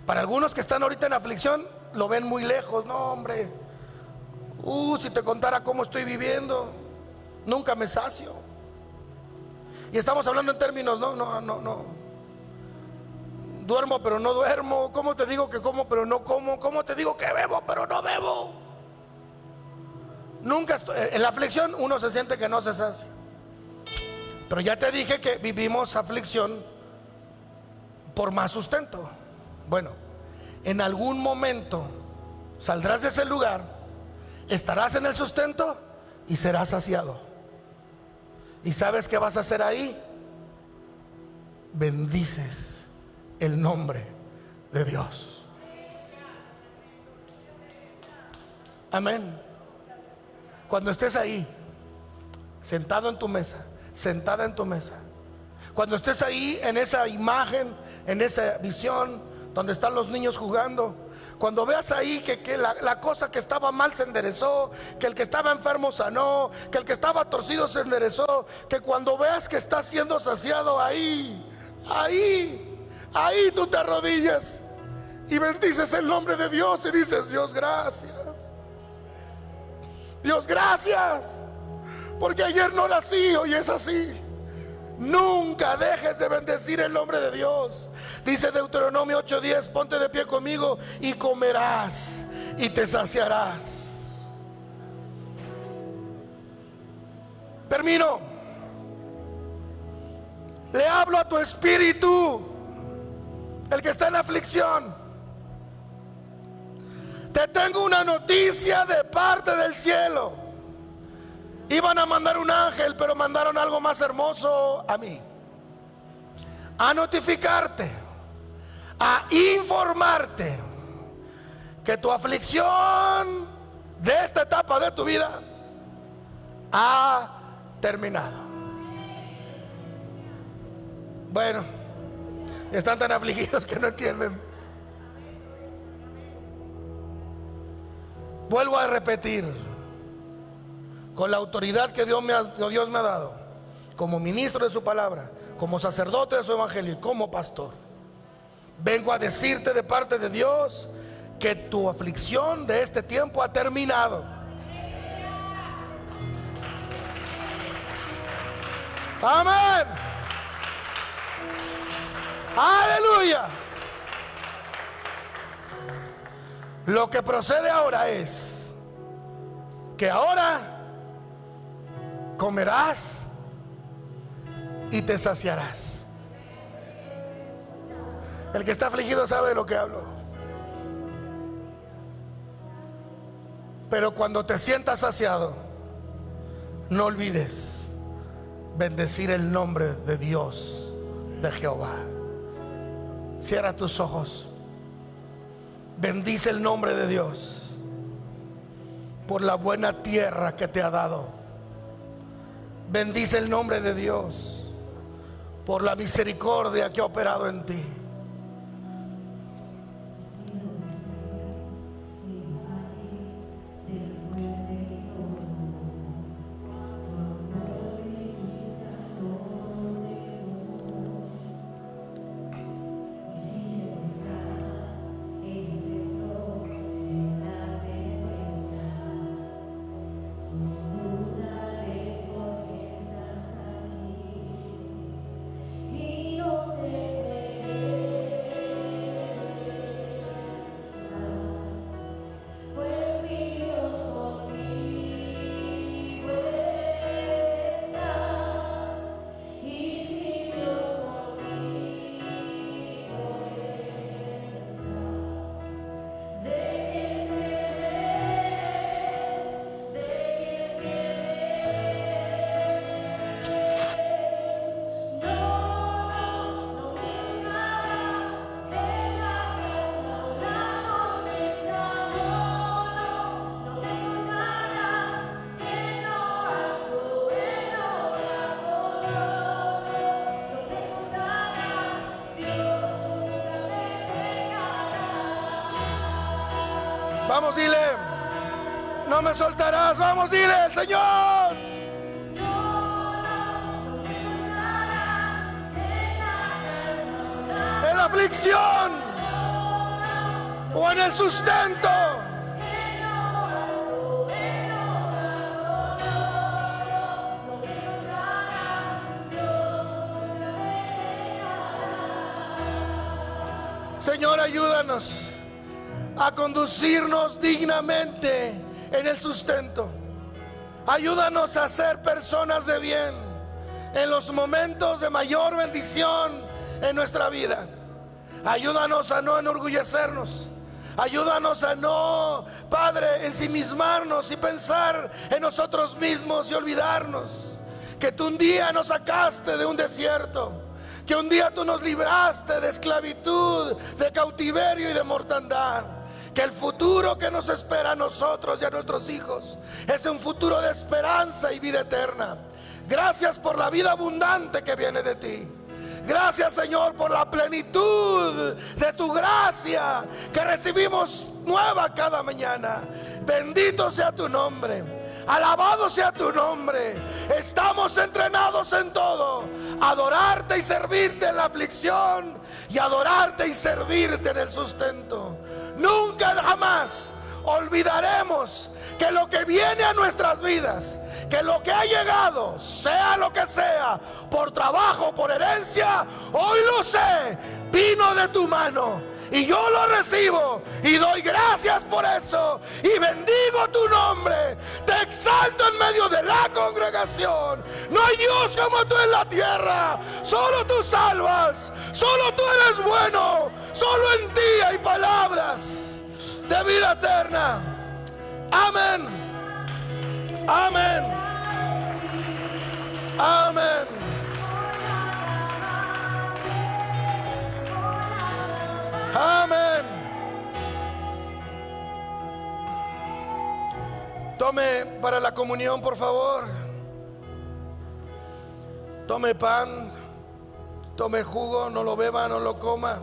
Para algunos que están ahorita en aflicción, lo ven muy lejos. No, hombre, si te contara cómo estoy viviendo, nunca me sacio. Y estamos hablando en términos, no. Duermo pero no duermo. ¿Cómo te digo que como pero no como? ¿Cómo te digo que bebo pero no bebo? Nunca en la aflicción uno se siente que no se sacia. Pero ya te dije que vivimos aflicción por más sustento. Bueno, en algún momento saldrás de ese lugar, estarás en el sustento y serás saciado. ¿Y sabes qué vas a hacer ahí? Bendices el nombre de Dios. Amén. Cuando estés ahí, sentado en tu mesa, sentada en tu mesa, cuando estés ahí en esa imagen, en esa visión donde están los niños jugando, cuando veas ahí que la cosa que estaba mal se enderezó, que el que estaba enfermo sanó, que el que estaba torcido se enderezó, que cuando veas que está siendo saciado, ahí tú te arrodillas y bendices el nombre de Dios y dices: Dios, gracias. Dios, gracias, porque ayer no era así, hoy es así. Nunca dejes de bendecir el nombre de Dios. Dice Deuteronomio 8:10, ponte de pie conmigo y comerás y te saciarás. Termino. Le hablo a tu espíritu, el que está en aflicción. Te tengo una noticia de parte del cielo. Iban a mandar un ángel, pero mandaron algo más hermoso a mí. A notificarte, a informarte que tu aflicción de esta etapa de tu vida ha terminado. Bueno, están tan afligidos que no entienden. Vuelvo a repetir, con la autoridad que Dios me ha dado, como ministro de su palabra, como sacerdote de su evangelio y como pastor, vengo a decirte de parte de Dios que tu aflicción de este tiempo ha terminado. Amén. Aleluya. Lo que procede ahora es que ahora comerás y te saciarás. El que está afligido sabe de lo que hablo. Pero cuando te sientas saciado, no olvides bendecir el nombre de Dios, de Jehová. Cierra tus ojos. Bendice el nombre de Dios por la buena tierra que te ha dado. Bendice el nombre de Dios por la misericordia que ha operado en ti. Vamos, dile, no me soltarás. Vamos, dile, el Señor. En la aflicción o en el sustento. Señor, ayúdanos a conducirnos dignamente en el sustento. Ayúdanos a ser personas de bien en los momentos de mayor bendición en nuestra vida. Ayúdanos a no enorgullecernos. Ayúdanos a no, Padre, ensimismarnos y pensar en nosotros mismos y olvidarnos que tú un día nos sacaste de un desierto, que un día tú nos libraste de esclavitud, de cautiverio y de mortandad, que el futuro que nos espera a nosotros y a nuestros hijos es un futuro de esperanza y vida eterna. Gracias por la vida abundante que viene de ti. Gracias, Señor, por la plenitud de tu gracia que recibimos nueva cada mañana. Bendito sea tu nombre, alabado sea tu nombre. Estamos entrenados en todo: adorarte y servirte en la aflicción, y adorarte y servirte en el sustento. Nunca jamás olvidaremos que lo que viene a nuestras vidas, que lo que ha llegado, sea lo que sea, por trabajo, por herencia, hoy lo sé, vino de tu mano, y yo lo recibo y doy gracias por eso y bendigo tu nombre. Te exalto en medio de la congregación. No hay Dios como tú en la tierra. Solo tú salvas, solo tú eres bueno, solo en ti hay palabras de vida eterna. Amén. Amén. Amén. Amén. Tome para la comunión, por favor. Tome pan, tome jugo, no lo beba, no lo coma.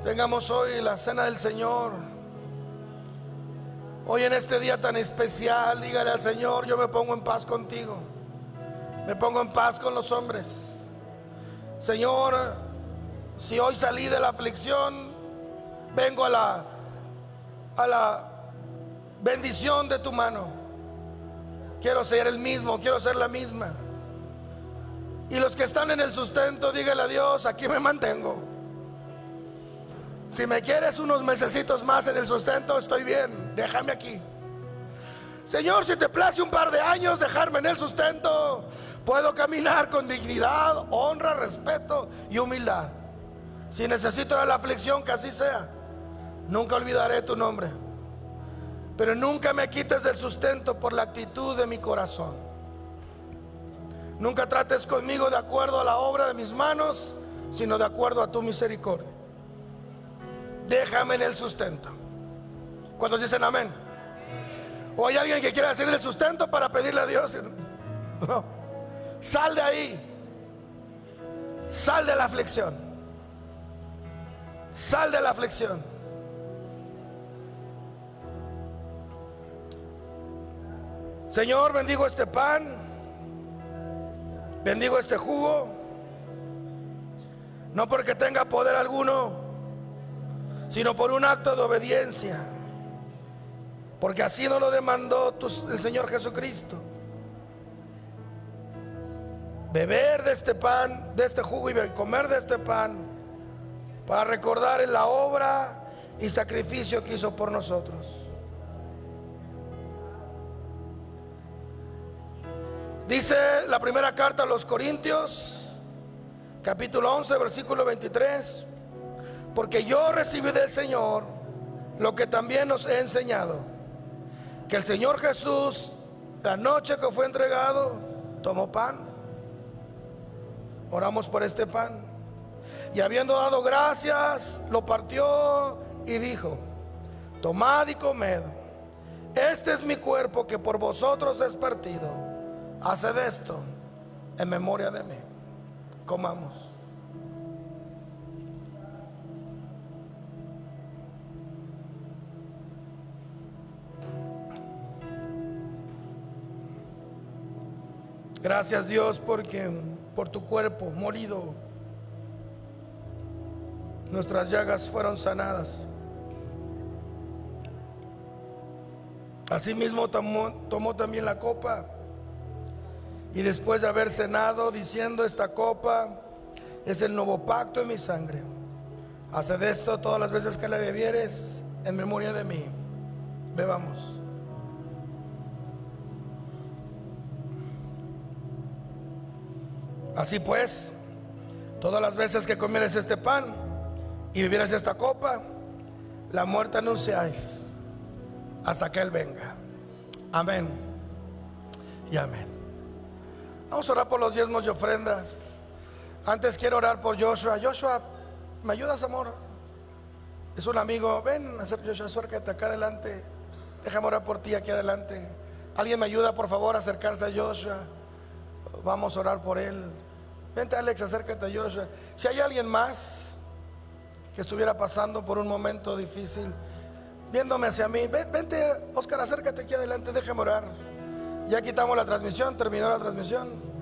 Tengamos hoy la cena del Señor. Hoy en este día tan especial, dígale al Señor: yo me pongo en paz contigo, me pongo en paz con los hombres. Señor, si hoy salí de la aflicción, vengo a la bendición de tu mano. Quiero ser el mismo, quiero ser la misma. Y los que están en el sustento, dígale a Dios: aquí me mantengo. Si me quieres unos mesecitos más en el sustento, estoy bien, déjame aquí. Señor, si te place un par de años dejarme en el sustento, puedo caminar con dignidad, honra, respeto y humildad. Si necesito la aflicción, que así sea. Nunca olvidaré tu nombre, pero nunca me quites del sustento por la actitud de mi corazón. Nunca trates conmigo de acuerdo a la obra de mis manos, sino de acuerdo a tu misericordia. Déjame en el sustento. ¿Cuántos dicen amén? ¿O hay alguien que quiera salir del sustento para pedirle a Dios? No. Sal de ahí. Sal de la aflicción. Sal de la aflicción. Señor, bendigo este pan, bendigo este jugo, no porque tenga poder alguno, sino por un acto de obediencia, porque así nos lo demandó el Señor Jesucristo. Beber de este pan, de este jugo, y comer de este pan, para recordar en la obra y sacrificio que hizo por nosotros. Dice la primera carta a los Corintios, capítulo 11, versículo 23: porque yo recibí del Señor lo que también os he enseñado, que el Señor Jesús, la noche que fue entregado, tomó pan. Oramos por este pan. Y habiendo dado gracias, lo partió y dijo: tomad y comed, este es mi cuerpo que por vosotros es partido. Haced esto en memoria de mí. Comamos. Gracias, Dios, porque por tu cuerpo molido nuestras llagas fueron sanadas. Asimismo tomó también la copa, y después de haber cenado, diciendo: esta copa es el nuevo pacto en mi sangre. Haced esto todas las veces que la bebieres en memoria de mí. Bebamos. Así pues, todas las veces que comieres este pan y bebieres esta copa, la muerte anunciáis hasta que Él venga. Amén y amén. Vamos a orar por los diezmos y ofrendas. Antes quiero orar por Joshua. Joshua, ¿me ayudas, amor? Es un amigo. Ven, Joshua, acércate acá adelante. Déjame orar por ti aquí adelante. ¿Alguien me ayuda, por favor, a acercarse a Joshua? Vamos a orar por él. Vente, Alex, acércate a Joshua. Si hay alguien más que estuviera pasando por un momento difícil, viéndome hacia mí, vente, Oscar, acércate aquí adelante, déjame orar. Ya quitamos la transmisión, terminó la transmisión.